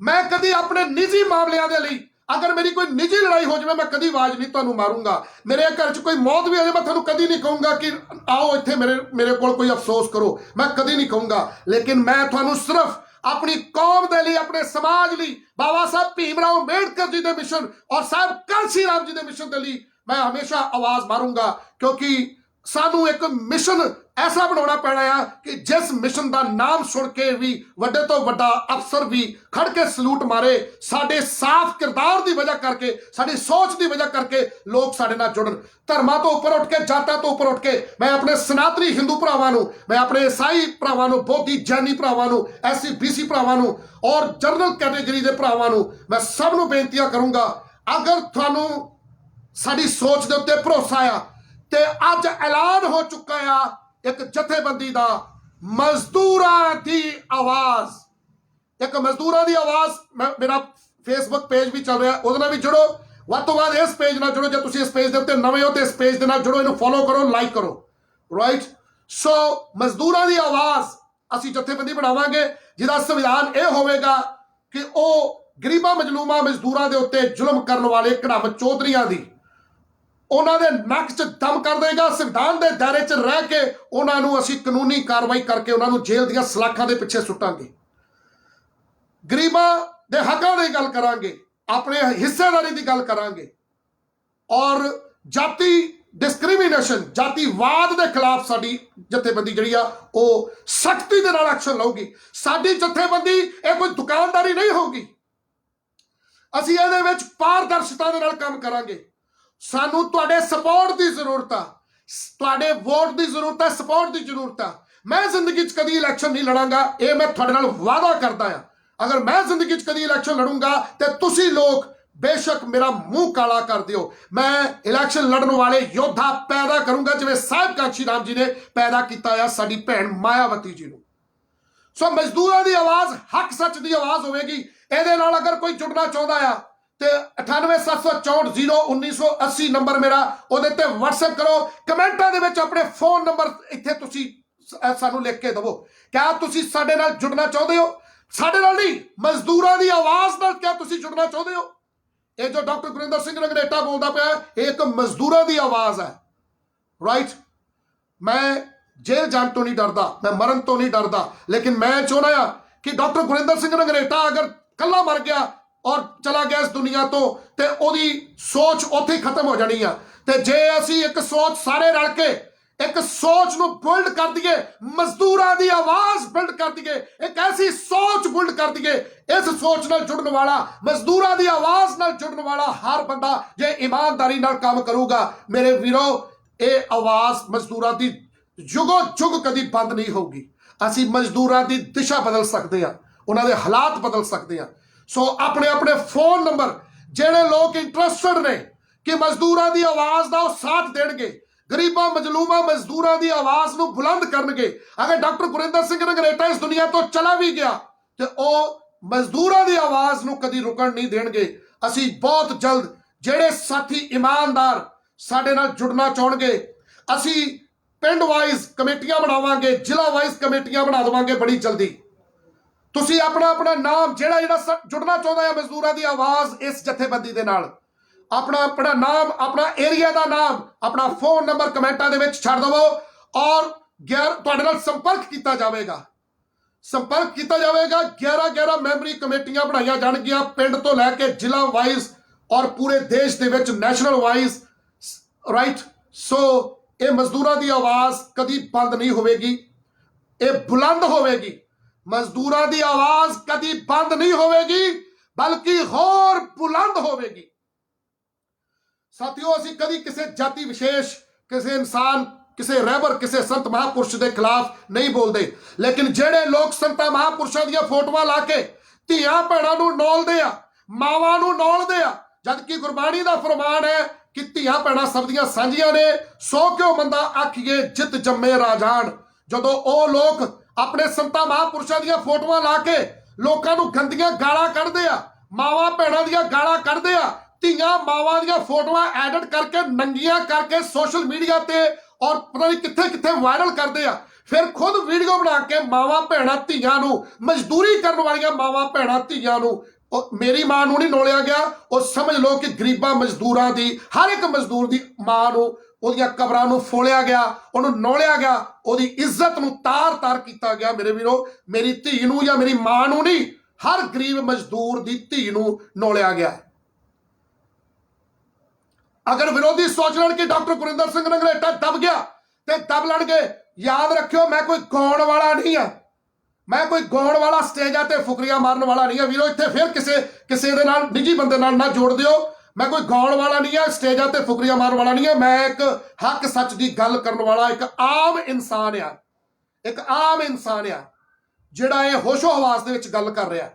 ਮੈਂ ਕਦੀ ਆਪਣੇ ਨਿੱਜੀ ਮਾਮਲਿਆਂ ਦੇ ਲਈ, ਅਗਰ ਮੇਰੀ ਕੋਈ ਨਿੱਜੀ ਲੜਾਈ ਹੋ ਜਾਵੇ, ਮੈਂ ਕਦੀ ਆਵਾਜ਼ ਨਹੀਂ ਤੁਹਾਨੂੰ ਮਾਰੂੰਗਾ। ਮੇਰੇ ਘਰ 'ਚ ਕੋਈ ਮੌਤ ਵੀ ਹੋ ਜਾਵੇ, ਮੈਂ ਤੁਹਾਨੂੰ ਕਦੀ ਨਹੀਂ ਕਹੂੰਗਾ ਕਿ ਆਓ ਇੱਥੇ ਮੇਰੇ ਕੋਲ ਕੋਈ ਅਫਸੋਸ ਕਰੋ, ਮੈਂ ਕਦੀ ਨਹੀਂ ਕਹੂੰਗਾ। ਲੇਕਿਨ ਮੈਂ ਤੁਹਾਨੂੰ ਸਿਰਫ ਆਪਣੀ ਕੌਮ ਦੇ ਲਈ, ਆਪਣੇ ਸਮਾਜ ਲਈ, ਬਾਬਾ ਸਾਹਿਬ ਭੀਮ ਰਾਓ ਅੰਬੇਡਕਰ ਜੀ ਦੇ ਮਿਸ਼ਨ ਔਰ ਸਾਹਿਬ ਕਾਂਸ਼ੀ ਰਾਮ ਜੀ ਦੇ ਮਿਸ਼ਨ ਦੇ ਲਈ ਮੈਂ ਹਮੇਸ਼ਾ ਆਵਾਜ਼ ਮਾਰੂੰਗਾ, ਕਿਉਂਕਿ ਸਾਨੂੰ ਇੱਕ ਮਿਸ਼ਨ ਐਸਾ ਬਣਾਉਣਾ ਪੈਣਾ ਆ ਕਿ ਜਿਸ ਮਿਸ਼ਨ ਦਾ ਨਾਮ ਸੁਣ ਕੇ ਵੀ ਵੱਡੇ ਤੋਂ ਵੱਡਾ ਅਫਸਰ ਵੀ ਖੜ ਕੇ ਸਲੂਟ ਮਾਰੇ। ਸਾਡੇ ਸਾਫ਼ ਕਿਰਦਾਰ ਦੀ ਵਜ੍ਹਾ ਕਰਕੇ, ਸਾਡੀ ਸੋਚ ਦੀ ਵਜ੍ਹਾ ਕਰਕੇ ਲੋਕ ਸਾਡੇ ਨਾਲ ਜੁੜਨ। ਧਰਮਾਂ ਤੋਂ ਉੱਪਰ ਉੱਠ ਕੇ, ਜਾਤਾਂ ਤੋਂ ਉੱਪਰ ਉੱਠ ਕੇ ਮੈਂ ਆਪਣੇ ਸਨਾਤਨੀ ਹਿੰਦੂ ਭਰਾਵਾਂ ਨੂੰ, ਮੈਂ ਆਪਣੇ ਈਸਾਈ ਭਰਾਵਾਂ ਨੂੰ, ਬੋਧੀ ਜੈਨੀ ਭਰਾਵਾਂ ਨੂੰ, ਐਸਸੀ ਬੀਸੀ ਭਰਾਵਾਂ ਨੂੰ ਔਰ ਜਨਰਲ ਕੈਟੇਗਰੀ ਦੇ ਭਰਾਵਾਂ ਨੂੰ, ਮੈਂ ਸਭ ਨੂੰ ਬੇਨਤੀਆਂ ਕਰੂੰਗਾ, ਅਗਰ ਤੁਹਾਨੂੰ ਸਾਡੀ ਸੋਚ ਦੇ ਉੱਤੇ ਭਰੋਸਾ ਆ ਤੇ ਅੱਜ ਐਲਾਨ ਹੋ ਚੁੱਕਾ ਆ ਇੱਕ ਜਥੇਬੰਦੀ ਦਾ, ਮਜ਼ਦੂਰਾਂ ਦੀ ਆਵਾਜ਼। ਇੱਕ ਮਜ਼ਦੂਰਾਂ ਦੀ ਆਵਾਜ਼, ਮੇਰਾ ਫੇਸਬੁੱਕ ਪੇਜ ਵੀ ਚੱਲ ਰਿਹਾ, ਉਹਦੇ ਨਾਲ ਵੀ ਜੁੜੋ। ਵੱਧ ਤੋਂ ਵੱਧ ਇਸ ਪੇਜ ਨਾਲ ਜੁੜੋ। ਜੇ ਤੁਸੀਂ ਇਸ ਪੇਜ ਦੇ ਉੱਤੇ ਨਵੇਂ ਹੋ ਤੇ ਇਸ ਪੇਜ ਦੇ ਨਾਲ ਜੁੜੋ, ਇਹਨੂੰ ਫੋਲੋ ਕਰੋ, ਲਾਈਕ ਕਰੋ, ਰਾਈਟ। ਸੋ ਮਜ਼ਦੂਰਾਂ ਦੀ ਆਵਾਜ਼, ਅਸੀਂ ਜਥੇਬੰਦੀ ਬਣਾਵਾਂਗੇ ਜਿਹਦਾ ਸੰਵਿਧਾਨ ਇਹ ਹੋਵੇਗਾ ਕਿ ਉਹ ਗਰੀਬਾਂ, ਮਜਲੂਮਾਂ, ਮਜ਼ਦੂਰਾਂ ਦੇ ਉੱਤੇ ਜ਼ੁਲਮ ਕਰਨ ਵਾਲੇ ਕੜਮ ਚੌਧਰੀਆਂ ਦੀ, ਉਹਨਾਂ ਦੇ ਨੱਕ 'ਚ ਦਮ ਕਰ ਦੇਗਾ। ਸੰਵਿਧਾਨ ਦੇ ਦਾਇਰੇ 'ਚ ਰਹਿ ਕੇ ਉਹਨਾਂ ਨੂੰ ਅਸੀਂ ਕਾਨੂੰਨੀ ਕਾਰਵਾਈ ਕਰਕੇ ਉਹਨਾਂ ਨੂੰ ਜੇਲ੍ਹ ਦੀਆਂ ਸਲਾਖਾਂ ਦੇ ਪਿੱਛੇ ਸੁੱਟਾਂਗੇ। ਗਰੀਬਾਂ ਦੇ ਹੱਕਾਂ ਦੀ ਗੱਲ ਕਰਾਂਗੇ, ਆਪਣੇ ਹਿੱਸੇਦਾਰੀ ਦੀ ਗੱਲ ਕਰਾਂਗੇ, ਔਰ ਜਾਤੀ ਡਿਸਕ੍ਰਿਮੀਨੇਸ਼ਨ, ਜਾਤੀਵਾਦ ਦੇ ਖਿਲਾਫ ਸਾਡੀ ਜਥੇਬੰਦੀ ਜਿਹੜੀ ਆ ਉਹ ਸਖਤੀ ਦੇ ਨਾਲ ਐਕਸ਼ਨ ਲਊਗੀ। ਸਾਡੀ ਜਥੇਬੰਦੀ ਇਹ ਕੋਈ ਦੁਕਾਨਦਾਰੀ ਨਹੀਂ ਹੋਊਗੀ। ਅਸੀਂ ਇਹਦੇ ਵਿੱਚ ਪਾਰਦਰਸ਼ਤਾ ਦੇ ਨਾਲ ਕੰਮ ਕਰਾਂਗੇ। ਸਾਨੂੰ ਤੁਹਾਡੇ ਸਪੋਰਟ ਦੀ ਜ਼ਰੂਰਤ ਆ, ਤੁਹਾਡੇ ਵੋਟ ਦੀ ਜ਼ਰੂਰਤ ਹੈ, ਸਪੋਰਟ ਦੀ ਜ਼ਰੂਰਤ ਆ। ਮੈਂ ਜ਼ਿੰਦਗੀ 'ਚ ਕਦੀ ਇਲੈਕਸ਼ਨ ਨਹੀਂ ਲੜਾਂਗਾ, ਇਹ ਮੈਂ ਤੁਹਾਡੇ ਨਾਲ ਵਾਅਦਾ ਕਰਦਾ ਆ। ਅਗਰ ਮੈਂ ਜ਼ਿੰਦਗੀ 'ਚ ਕਦੀ ਇਲੈਕਸ਼ਨ ਲੜੂੰਗਾ ਤੇ ਤੁਸੀਂ ਲੋਕ ਬੇਸ਼ੱਕ ਮੇਰਾ ਮੂੰਹ ਕਾਲਾ ਕਰ ਦਿਓ, ਮੈਂ ਇਲੈਕਸ਼ਨ ਲੜਨ ਵਾਲੇ ਯੋਧਾ ਪੈਦਾ ਕਰੂੰਗਾ, ਜਿਵੇਂ ਸਾਹਿਬ ਕਾਂਸ਼ੀ ਰਾਮ ਜੀ ਨੇ ਪੈਦਾ ਕੀਤਾ ਆ ਸਾਡੀ ਭੈਣ ਮਾਇਆਵਤੀ ਜੀ ਨੂੰ। ਸੋ ਮਜ਼ਦੂਰਾਂ ਦੀ ਆਵਾਜ਼ ਹੱਕ ਸੱਚ ਦੀ ਆਵਾਜ਼ ਹੋਵੇਗੀ। ਇਹਦੇ ਨਾਲ ਅਗਰ ਕੋਈ ਜੁੜਨਾ ਚਾਹੁੰਦਾ ਆ ਤੇ 9874401980 ਨੰਬਰ ਮੇਰਾ, ਉਹਦੇ ਤੇ WhatsApp ਕਰੋ। ਕਮੈਂਟਾਂ ਦੇ ਵਿੱਚ ਆਪਣੇ ਫੋਨ ਨੰਬਰ ਇੱਥੇ ਤੁਸੀਂ ਸਾਨੂੰ ਲਿਖ ਕੇ ਦੇਵੋ। ਕਿਆ ਤੁਸੀਂ ਸਾਡੇ ਨਾਲ ਜੁੜਨਾ ਚਾਹੁੰਦੇ ਹੋ? ਸਾਡੇ ਨਾਲ ਨਹੀਂ, ਮਜ਼ਦੂਰਾਂ ਦੀ ਆਵਾਜ਼ ਨਾਲ ਕਿਆ ਤੁਸੀਂ ਜੁੜਨਾ ਚਾਹੁੰਦੇ ਹੋ? ਇਹ ਜੋ ਡਾਕਟਰ ਗੁਰਿੰਦਰ ਸਿੰਘ ਰੰਗਰੇਟਾ ਬੋਲਦਾ ਪਿਆ, ਇਹ ਇੱਕ ਮਜ਼ਦੂਰਾਂ ਦੀ ਆਵਾਜ਼ ਹੈ, राइट। मैं जेल जान तो नहीं डरदा, मैं मरण तो नहीं डरदा, लेकिन मैं चाहना आ कि डॉक्टर गुरिंदर सिंह रंगरेटा अगर कला मर गया और चला गया इस दुनिया तो ओदी सोच उत्थे ही खत्म हो जानी आ। ते जे असी एक सोच सारे रल के एक सोच ਨੂੰ ਬਿਲਡ ਕਰ ਦਈਏ, ਮਜ਼ਦੂਰਾਂ ਦੀ ਆਵਾਜ਼ ਬਿਲਡ ਕਰ ਦਈਏ, ਇੱਕ ਐਸੀ ਸੋਚ ਬਿਲਡ ਕਰ ਦਈਏ, ਇਸ ਸੋਚ ਨਾਲ ਜੁੜਨ ਵਾਲਾ, ਮਜ਼ਦੂਰਾਂ ਦੀ ਆਵਾਜ਼ ਨਾਲ ਜੁੜਨ ਵਾਲਾ ਹਰ ਬੰਦਾ ਜੇ ਇਮਾਨਦਾਰੀ ਨਾਲ ਕੰਮ ਕਰੂਗਾ, ਮੇਰੇ ਵੀਰੋ ਇਹ ਆਵਾਜ਼ ਮਜ਼ਦੂਰਾਂ ਦੀ ਜੁਗੋ ਜੁਗ ਕਦੀ ਬੰਦ ਨਹੀਂ ਹੋਊਗੀ। ਅਸੀਂ ਮਜ਼ਦੂਰਾਂ ਦੀ ਦਿਸ਼ਾ ਬਦਲ ਸਕਦੇ ਹਾਂ, ਉਹਨਾਂ ਦੇ ਹਾਲਾਤ ਬਦਲ ਸਕਦੇ ਹਾਂ। ਸੋ ਆਪਣੇ ਆਪਣੇ ਫੋਨ ਨੰਬਰ ਜਿਹੜੇ ਲੋਕ ਇੰਟਰਸਟਡ ਨੇ ਕਿ ਮਜ਼ਦੂਰਾਂ ਦੀ ਆਵਾਜ਼ ਦਾ ਉਹ ਸਾਥ ਦੇਣਗੇ, गरीबा मजलूमा मजदूरों की आवाज को बुलंद करनगे। अगर डॉक्टर गुरिंदर सिंह रंगरेटा इस दुनिया तो चला भी गया तो वह मजदूरों की आवाज को कभी रुकन नहीं देंगे। असी बहुत जल्द जेड़े साथी ईमानदार साडे नाल जुड़ना चाहणगे, असी पिंड वाइज कमेटियां बनावांगे, जिला वाइज कमेटियां बना देवांगे बड़ी जल्दी। तुसी अपना अपना नाम जेड़ा जेड़ा जुड़ना चाहता है मजदूरों की आवाज इस जथेबंदी दे नाल अपना अपना नाम, अपना एरिया का नाम, अपना फोन नंबर कमेंटा दे विच छड़ दवो और तुहाडे नाल संपर्क किया जाएगा। संपर्क किया जाएगा। 11 मैंबरी कमेटियां बनाई जाणगियां पिंड तो लैके जिला वाइज और पूरे देश दे विच नैशनल वाइज, राइट। सो ये मजदूरों की आवाज़ कभी बंद नहीं होगी, ये बुलंद होगी। मजदूरों की आवाज़ कभी बंद नहीं होगी बल्कि होर बुलंद होगी। साथियों असी कभी किसी जाति विशेष, किसी इंसान, किसी रहबर, किसी संत महापुरुष के खिलाफ नहीं बोलते, लेकिन जेड़े लोग संत महापुरुषों दी फोटोआं ला के धियां भैणां नूं नौलदे आ, मावां नूं नौलदे आ, जबकि गुरबाणी दा फरमान है कि धियां भैणां सब दियां सांझियां ने, सो क्यों मंदा आखिए जित जम्मे राजान। जदों ओ लोग अपने संतां महापुरुषों दी फोटोआं ला के लोकां नूं गंदियां गालां कढदे आ, मावां भैणां दी गालां कढदे आ, धियां मावां दी फोटोआं एडिट करके नंगियां करके सोशल मीडिया ते और पता नहीं कित्थे कित्थे वायरल करते आ, फिर खुद वीडियो बना के मावां भैणां धियां नूं, मजदूरी करन वालियां मावां भैणां धियां नूं, मेरी मां नूं नहीं नोलिया गया, और समझ लो कि गरीबां मजदूरां दी, हर एक मजदूर दी मां नूं ओहदियां कबरां नूं फोलिया गया, उहनूं नोलिया गया, ओहदी इज्जत नूं तार तार कीता गया। मेरे वीरो मेरी धी नूं या मेरी मां नूं नहीं, हर गरीब मजदूर दी धी नूं नोलिया गया। अगर विरोधी सोच लेन कि डॉक्टर गुरिंदर सिंह रंगरेटा दब गया तो दब लड़गे, याद रखियो मैं कोई गाउण वाला नहीं है, मैं कोई गाउण वाला स्टेजा ते फुकरियां मारन वाला नहीं है। वीरो इत्थे फिर किसी दे नाल निजी बंदे नाल ना जोड़ दियो, मैं कोई गाउण वाला नहीं है, स्टेजा ते फुकरियां मारन वाला नहीं है। मैं एक हक सच की गल करन वाला एक आम इंसान आ, एक आम इंसान आ जिहड़ा ये होशो हवास दे विच गल कर रहा।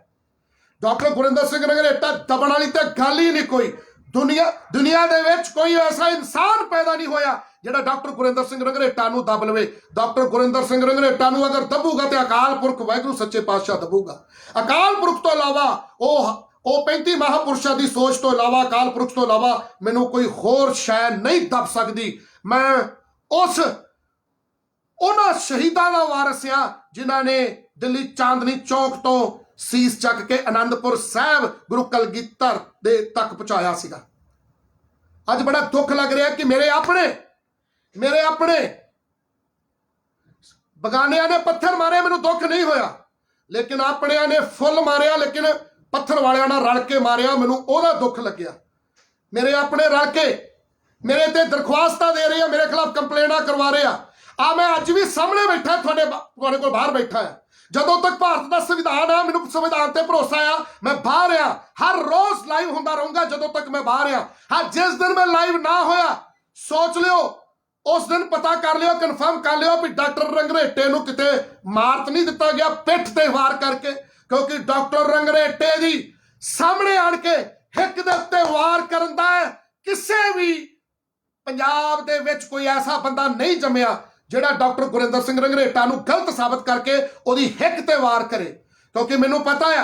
डॉक्टर गुरिंदर सिंह रंगरेटा दबण वाली ते गल ही नहीं कोई। दुनिया दे विच कोई ऐसा इंसान पैदा नहीं होया जिहड़ा डॉक्टर गुरिंदर सिंह रंगरेटा नूं दब लवे। डॉक्टर गुरिंदर सिंह रंगरेटा नूं अगर दबूगा तो अकाल पुरख वाहिगुरू सच्चे पातशाह दबूगा। अकाल पुरख तो इलावा ओ 35 महापुरुषों की सोच तो इलावा, अकाल पुरख तो इलावा मैनूं कोई होर शै नहीं दब सकती। मैं उन्हां शहीदां दा वारिस आ जिन्हां ने दिल्ली चांदनी चौक तो सीस चक के आनंदपुर साहब गुरु कलगीधर दे तक पहुंचाया सीगा। अज बड़ा दुख लग रहा है कि मेरे अपने बगानिया ने पत्थर मारे, मैनूं दुख नहीं होया, लेकिन अपने ने फुल मारिया, लेकिन पत्थर वालियां नाल रल के मारिया, मैनूं ओहदा दुख लग्या। मेरे अपने रल के मेरे ते दरख्वास्तां दे रहे, मेरे खिलाफ कंप्लेना करवा रहे आ। मैं अज भी सामने बैठा, तुहाडे कोल बाहर बैठा है। जदों तक भारत का संविधान आ, मैनूं संविधान ते भरोसा आ, मैं बाहर आ, हर रोज लाइव होंदा रहूंगा जदों तक मैं बाहर आ। हाँ, जिस दिन मैं लाइव ना होया सोच लियो, उस दिन पता कर लियो, कन्फर्म कर लियो भी डॉक्टर रंगरेटे नूं किते मार नहीं दिता गया पिठ ते वार करके, क्योंकि डॉक्टर रंगरेटे दी सामने आण के हिक दे उत्ते वार करन दा किसे भी पंजाब दे विच कोई ऐसा बंदा नहीं जम्मिया जिहड़ा डॉक्टर गुरिंदर सिंह रंगरेटा नूं गलत साबित करके ओहदी हिक ते वार करे। क्योंकि मैनूं पता है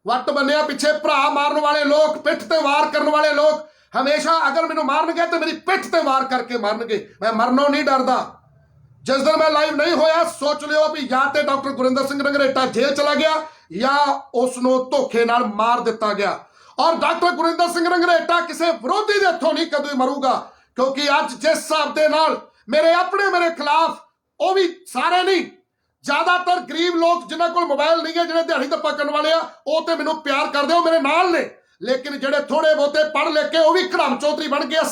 वट बन्निया पिछे भरा मारन वाले लोग, पिठ ते वार करने वाले लोग हमेशा अगर मैनूं मारनगे तो मेरी पिठ ते वार करके मारनगे। मैं मरनों नहीं डरदा। जिस दिन मैं लाइव नहीं होया सोच लियो भी या तो डॉक्टर गुरिंदर सिंह रंगरेटा जेल चला गया या उसनूं धोखे नाल मार दिता गया। और डॉक्टर गुरिंदर सिंह रंगरेटा किसी विरोधी दे हथों नहीं कदों मरूगा, क्योंकि अज जिस हिसाब दे नाल मेरे अपने मेरे खिलाफ, वो भी सारे नहीं, ज्यादातर गरीब लोग जिन्हां कोल मोबाइल नहीं है, जिन्हें दिहाड़ी धप्पा करने वाले आ, वो तो मैनू प्यार करदे हो, मेरे नाल ने। लेकिन जिहड़े थोड़े बहुते पढ़ लिख के वो भी खड़म चौधरी बन गए।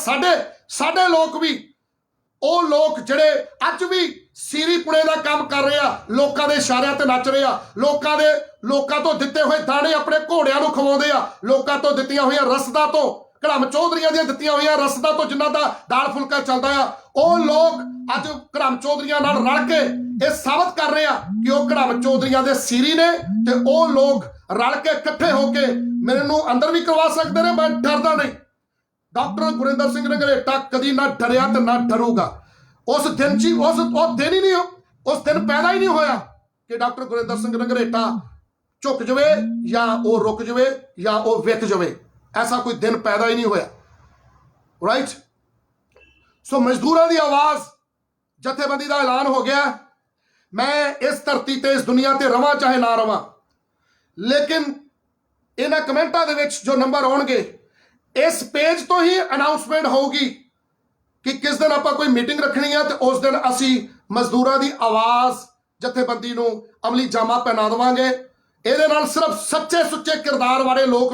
साडे लोग भी, ਉਹ ਲੋਕ ਜਿਹੜੇ ਅੱਜ ਵੀ ਸੀਰੀ ਪੁਣੇ ਦਾ ਕੰਮ ਕਰ ਰਹੇ ਆ, ਲੋਕਾਂ ਦੇ ਇਸ਼ਾਰਿਆਂ ਤੇ ਨੱਚ ਰਹੇ ਆ, ਲੋਕਾਂ ਤੋਂ ਦਿੱਤੇ ਹੋਏ ਦਾਣੇ ਆਪਣੇ ਘੋੜਿਆਂ ਨੂੰ ਖਵਾਉਂਦੇ ਆ, ਲੋਕਾਂ ਤੋਂ ਦਿੱਤੀਆਂ ਹੋਈਆਂ ਰਸਦਾਂ ਤੋਂ, ਘੜਮ ਚੌਧਰੀਆਂ ਦੀਆਂ ਦਿੱਤੀਆਂ ਹੋਈਆਂ ਰਸਦਾਂ ਤੋਂ ਜਿਨ੍ਹਾਂ ਦਾ ਦਾਲ ਫੁਲਕਾ ਚੱਲਦਾ ਆ, ਉਹ ਲੋਕ ਅੱਜ ਘੜਮ ਚੌਧਰੀਆਂ ਨਾਲ ਰਲ ਕੇ ਇਹ ਸਾਬਤ ਕਰ ਰਹੇ ਆ ਕਿ ਉਹ ਘੜਮ ਚੌਧਰੀਆਂ ਦੇ ਸੀਰੀ ਨੇ, ਤੇ ਉਹ ਲੋਕ ਰਲ ਕੇ ਇਕੱਠੇ ਹੋ ਕੇ ਮੈਨੂੰ ਅੰਦਰ ਵੀ ਕਰਵਾ ਸਕਦੇ ਨੇ। ਮੈਂ ਡਰਦਾ ਨਹੀਂ। डॉक्टर गुरिंदर सिंह नगरेटा कदी ना डरिया तो ना डरूगा। उस दिन ही नहीं, उस दिन पैदा ही नहीं होया कि डॉक्टर गुरिंदर सिंह नगरेटा झुक जावे या वो रुक जावे या वो विक जावे। ऐसा कोई दिन पैदा ही नहीं होया। राइट। सो मजदूरों की आवाज जथेबंदी का ऐलान हो गया। मैं इस धरती ते इस दुनिया ते रवां चाहे ना रवां, लेकिन इन्हां कमेंटां दे विच जो नंबर आउणगे, इस पेज तो ही अनाउंसमेंट होगी कि किस दिन आप कोई मीटिंग रखनी है, तो उस दिन असी मजदूरों की आवाज़ जथेबंदी नूं अमली जामा पहना देवांगे। ਇਹਦੇ ਨਾਲ सिर्फ सच्चे सुच्चे किरदार वाले लोग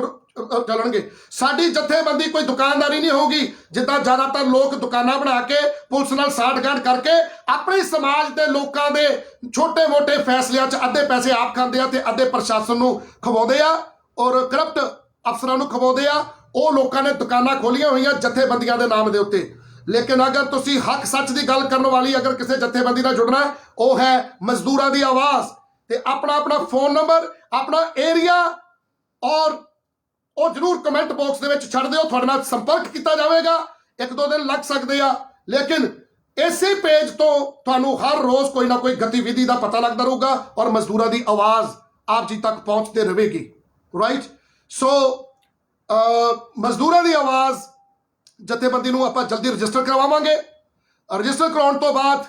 चलणगे। साडी जथेबंदी कोई दुकानदारी नहीं होगी जिद्दां ज़्यादातर लोग दुकानां बना के पुलिस नाल साठ-गांठ करके अपने समाज के लोगों के छोटे मोटे फैसलों च अद्धे पैसे आप खांदे आ ते अद्धे प्रशासन नूं खवाउंदे आ और करप्ट अफसरां नूं खवाउंदे आ। ਉਹ ਲੋਕਾਂ ਨੇ ਦੁਕਾਨਾਂ ਖੋਲੀਆਂ ਹੋਈਆਂ ਜਥੇਬੰਦੀਆਂ ਦੇ ਨਾਮ ਦੇ ਉੱਤੇ। ਲੇਕਿਨ ਅਗਰ ਤੁਸੀਂ ਹੱਕ ਸੱਚ ਦੀ ਗੱਲ ਕਰਨ ਵਾਲੀ ਅਗਰ ਕਿਸੇ ਜਥੇਬੰਦੀ ਨਾਲ ਜੁੜਨਾ ਹੈ, ਉਹ ਹੈ ਮਜ਼ਦੂਰਾਂ ਦੀ ਆਵਾਜ਼। ਤੇ ਆਪਣਾ ਫੋਨ ਨੰਬਰ, ਆਪਣਾ ਏਰੀਆ ਔਰ ਉਹ ਜ਼ਰੂਰ ਕਮੈਂਟ ਬਾਕਸ ਦੇ ਵਿੱਚ ਛੱਡ ਦਿਓ। ਤੁਹਾਡੇ ਨਾਲ ਸੰਪਰਕ ਕੀਤਾ ਜਾਵੇਗਾ। 1-2 ਦਿਨ ਲੱਗ ਸਕਦੇ ਆ, ਲੇਕਿਨ ਇਸੇ ਪੇਜ ਤੋਂ ਤੁਹਾਨੂੰ ਹਰ ਰੋਜ਼ ਕੋਈ ਨਾ ਕੋਈ ਗਤੀਵਿਧੀ ਦਾ ਪਤਾ ਲੱਗਦਾ ਰਹੂਗਾ ਔਰ ਮਜ਼ਦੂਰਾਂ ਦੀ ਆਵਾਜ਼ ਆਪ ਜੀ ਤੱਕ ਪਹੁੰਚਦੇ ਰਹੇਗੀ। ਰਾਈਟ। ਸੋ ਮਜ਼ਦੂਰਾਂ ਦੀ ਆਵਾਜ਼ ਜਥੇਬੰਦੀ ਨੂੰ ਆਪਾਂ ਜਲਦੀ ਰਜਿਸਟਰ ਕਰਵਾਵਾਂਗੇ। ਰਜਿਸਟਰ ਕਰਾਉਣ ਤੋਂ ਬਾਅਦ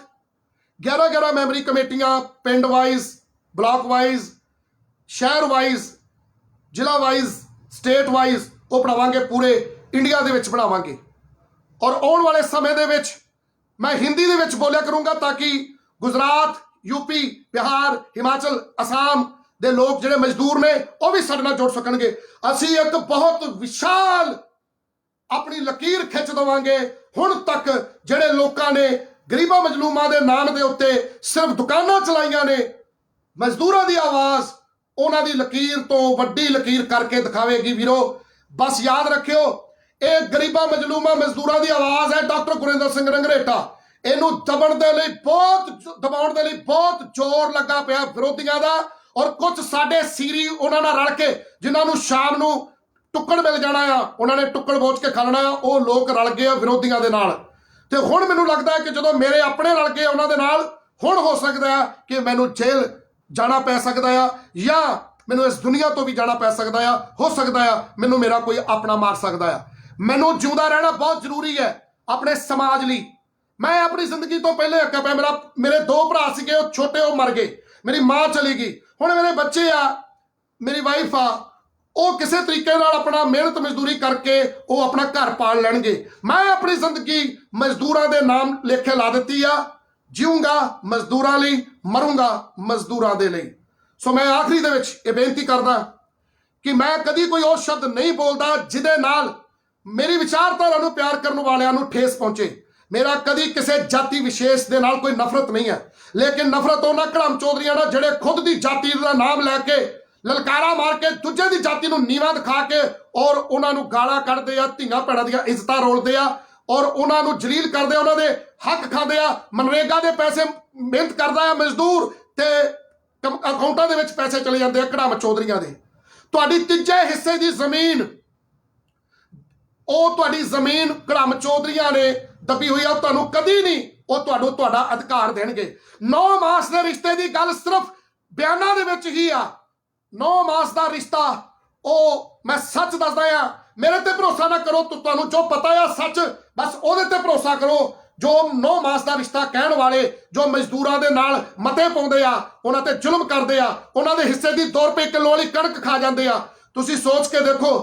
11 ਮੈਂਬਰੀ ਕਮੇਟੀਆਂ ਪਿੰਡ ਵਾਈਜ਼, ਬਲਾਕ ਵਾਈਜ਼, ਸ਼ਹਿਰ ਵਾਈਜ਼, ਜ਼ਿਲ੍ਹਾ ਵਾਈਜ਼, ਸਟੇਟ ਵਾਈਜ਼ ਉਹ ਬਣਾਵਾਂਗੇ, ਪੂਰੇ ਇੰਡੀਆ ਦੇ ਵਿੱਚ ਬਣਾਵਾਂਗੇ। ਔਰ ਆਉਣ ਵਾਲੇ ਸਮੇਂ ਦੇ ਵਿੱਚ ਮੈਂ ਹਿੰਦੀ ਦੇ ਵਿੱਚ ਬੋਲਿਆ ਕਰੂੰਗਾ ਤਾਂ ਕਿ ਗੁਜਰਾਤ, यूपी, बिहार, हिमाचल, असम ਦੇ ਲੋਕ ਜਿਹੜੇ ਮਜ਼ਦੂਰ ਨੇ ਉਹ ਵੀ ਸਾਡੇ ਨਾਲ ਜੁੜ ਸਕਣਗੇ। ਅਸੀਂ ਇੱਕ ਬਹੁਤ ਵਿਸ਼ਾਲ ਆਪਣੀ ਲਕੀਰ ਖਿੱਚ ਦੇਵਾਂਗੇ। ਹੁਣ ਤੱਕ ਜਿਹੜੇ ਲੋਕਾਂ ਨੇ ਗਰੀਬਾਂ ਮਜਲੂਮਾਂ ਦੇ ਨਾਮ ਦੇ ਉੱਤੇ ਸਿਰਫ ਦੁਕਾਨਾਂ ਚਲਾਈਆਂ ਨੇ, ਮਜ਼ਦੂਰਾਂ ਦੀ ਆਵਾਜ਼ ਉਹਨਾਂ ਦੀ ਲਕੀਰ ਤੋਂ ਵੱਡੀ ਲਕੀਰ ਕਰਕੇ ਦਿਖਾਵੇਗੀ। ਵੀਰੋ ਬਸ ਯਾਦ ਰੱਖਿਓ, ਇਹ ਗਰੀਬਾਂ ਮਜਲੂਮਾਂ ਮਜ਼ਦੂਰਾਂ ਦੀ ਆਵਾਜ਼ ਹੈ ਡਾਕਟਰ ਗੁਰਿੰਦਰ ਸਿੰਘ ਰੰਗਰੇਟਾ। ਇਹਨੂੰ ਦਬਾਉਣ ਦੇ ਲਈ ਬਹੁਤ ਜ਼ੋਰ ਲੱਗਾ ਪਿਆ ਵਿਰੋਧੀਆਂ ਦਾ। ਔਰ ਕੁਝ ਸਾਡੇ ਸੀਰੀ ਉਹਨਾਂ ਨਾਲ ਰਲ ਕੇ ਜਿਨ੍ਹਾਂ ਨੂੰ ਸ਼ਾਮ ਨੂੰ ਟੁੱਕੜ ਮਿਲ ਜਾਣਾ ਆ, ਉਹਨਾਂ ਨੇ ਟੁੱਕੜ ਬੋਚ ਕੇ ਖਾਣਾ ਆ, ਉਹ ਲੋਕ ਰਲ ਗਏ ਆ ਵਿਰੋਧੀਆਂ ਦੇ ਨਾਲ। ਤੇ ਹੁਣ ਮੈਨੂੰ ਲੱਗਦਾ ਹੈ ਕਿ ਜਦੋਂ ਮੇਰੇ ਆਪਣੇ ਰਲ ਗਏ ਉਹਨਾਂ ਦੇ ਨਾਲ, ਹੁਣ ਹੋ ਸਕਦਾ ਹੈ ਕਿ ਮੈਨੂੰ ਜੇਲ੍ਹ ਜਾਣਾ ਪੈ ਸਕਦਾ ਆ ਜਾਂ ਮੈਨੂੰ ਇਸ ਦੁਨੀਆ ਤੋਂ ਵੀ ਜਾਣਾ ਪੈ ਸਕਦਾ ਆ। ਹੋ ਸਕਦਾ ਆ ਮੈਨੂੰ ਮੇਰਾ ਕੋਈ ਆਪਣਾ ਮਾਰ ਸਕਦਾ ਆ। ਮੈਨੂੰ ਜਿਉਂਦਾ ਰਹਿਣਾ ਬਹੁਤ ਜ਼ਰੂਰੀ ਹੈ ਆਪਣੇ ਸਮਾਜ ਲਈ। ਮੈਂ ਆਪਣੀ ਜ਼ਿੰਦਗੀ ਤੋਂ ਪਹਿਲੇ ਅੱਕਾ ਪਿਆ। ਮੇਰੇ 2 ਭਰਾ ਸੀਗੇ, ਉਹ ਛੋਟੇ, ਉਹ ਮਰ ਗਏ। ਮੇਰੀ ਮਾਂ ਚਲੀ ਗਈ। ਹੁਣ ਮੇਰੇ ਬੱਚੇ ਆ, ਮੇਰੀ ਵਾਈਫ ਆ, ਉਹ ਕਿਸੇ ਤਰੀਕੇ ਨਾਲ ਆਪਣਾ ਮਿਹਨਤ ਮਜ਼ਦੂਰੀ ਕਰਕੇ ਉਹ ਆਪਣਾ ਘਰ ਪਾਲ ਲੈਣਗੇ। ਮੈਂ ਆਪਣੀ ਜ਼ਿੰਦਗੀ ਮਜ਼ਦੂਰਾਂ ਦੇ ਨਾਮ ਲੇਖੇ ਲਾ ਦਿੱਤੀ ਆ। ਜਿਊਂਗਾ ਮਜ਼ਦੂਰਾਂ ਲਈ, ਮਰੂੰਗਾ ਮਜ਼ਦੂਰਾਂ ਦੇ ਲਈ। ਸੋ ਮੈਂ ਆਖਰੀ ਦੇ ਵਿੱਚ ਇਹ ਬੇਨਤੀ ਕਰਦਾ ਕਿ ਮੈਂ ਕਦੀ ਕੋਈ ਉਹ ਸ਼ਬਦ ਨਹੀਂ ਬੋਲਦਾ ਜਿਹਦੇ ਨਾਲ ਮੇਰੀ ਵਿਚਾਰਧਾਰਾ ਨੂੰ ਪਿਆਰ ਕਰਨ ਵਾਲਿਆਂ ਨੂੰ ਠੇਸ ਪਹੁੰਚੇ। ਮੇਰਾ ਕਦੀ ਕਿਸੇ ਜਾਤੀ ਵਿਸ਼ੇਸ਼ ਦੇ ਨਾਲ ਕੋਈ ਨਫ਼ਰਤ ਨਹੀਂ ਹੈ, ਲੇਕਿਨ ਨਫ਼ਰਤ ਉਹਨਾਂ ਘੜਮ ਚੌਧਰੀਆਂ ਨਾਲ ਜਿਹੜੇ ਖੁਦ ਦੀ ਜਾਤੀ ਦਾ ਨਾਮ ਲੈ ਕੇ ਲਲਕਾਰਾ ਮਾਰ ਕੇ ਦੂਜੇ ਦੀ ਜਾਤੀ ਨੂੰ ਨੀਵਾਂ ਦਿਖਾ ਕੇ ਔਰ ਉਹਨਾਂ ਨੂੰ ਗਾਲਾਂ ਕੱਢਦੇ ਆ, ਧੀਆਂ ਭੈਣਾਂ ਦੀਆਂ ਇੱਜ਼ਤਾਂ ਰੋਲਦੇ ਆ ਔਰ ਉਹਨਾਂ ਨੂੰ ਜਲੀਲ ਕਰਦੇ ਆ, ਉਹਨਾਂ ਦੇ ਹੱਕ ਖਾਂਦੇ ਆ। ਮਨਰੇਗਾ ਦੇ ਪੈਸੇ ਮਿਹਨਤ ਕਰਦਾ ਆ ਮਜ਼ਦੂਰ ਤੇ ਅਕਾਊਂਟਾਂ ਦੇ ਵਿੱਚ ਪੈਸੇ ਚਲੇ ਜਾਂਦੇ ਆ ਘੜਮ ਚੌਧਰੀਆਂ ਦੇ। ਤੁਹਾਡੀ ਤੀਜੇ ਹਿੱਸੇ ਦੀ ਜ਼ਮੀਨ, ਉਹ ਤੁਹਾਡੀ ਜ਼ਮੀਨ ਘੜਮ ਚੌਧਰੀਆਂ ਨੇ ਦੱਬੀ ਹੋਈ ਆ। ਉਹ ਤੁਹਾਨੂੰ ਕਦੀ ਨਹੀਂ ਉਹ ਤੁਹਾਡਾ ਅਧਿਕਾਰ ਦੇਣਗੇ। 9 ਮਾਸ ਦੇ ਰਿਸ਼ਤੇ ਦੀ ਗੱਲ ਸਿਰਫ ਬਿਆਨਾਂ ਦੇ ਵਿੱਚ ਹੀ ਆ। 9 ਮਾਸ ਦਾ ਰਿਸ਼ਤਾ, ਉਹ ਮੈਂ ਸੱਚ ਦੱਸਦਾ ਆ। ਮੇਰੇ ਤੇ ਭਰੋਸਾ ਨਾ ਕਰੋ, ਤੁਹਾਨੂੰ ਜੋ ਪਤਾ ਆ ਸੱਚ, ਬਸ ਉਹਦੇ ਤੇ ਭਰੋਸਾ ਕਰੋ। ਜੋ 9 ਮਾਸ ਦਾ ਰਿਸ਼ਤਾ ਕਹਿਣ ਵਾਲੇ, ਜੋ ਮਜ਼ਦੂਰਾਂ ਦੇ ਨਾਲ ਮਤੇ ਪਾਉਂਦੇ ਆ, ਉਹਨਾਂ ਤੇ ਜ਼ੁਲਮ ਕਰਦੇ ਆ, ਉਹਨਾਂ ਦੇ ਹਿੱਸੇ ਦੀ 2 ਰੁਪਏ ਕਿਲੋ ਵਾਲੀ ਕਣਕ ਖਾ ਜਾਂਦੇ ਆ। ਤੁਸੀਂ ਸੋਚ ਕੇ ਦੇਖੋ,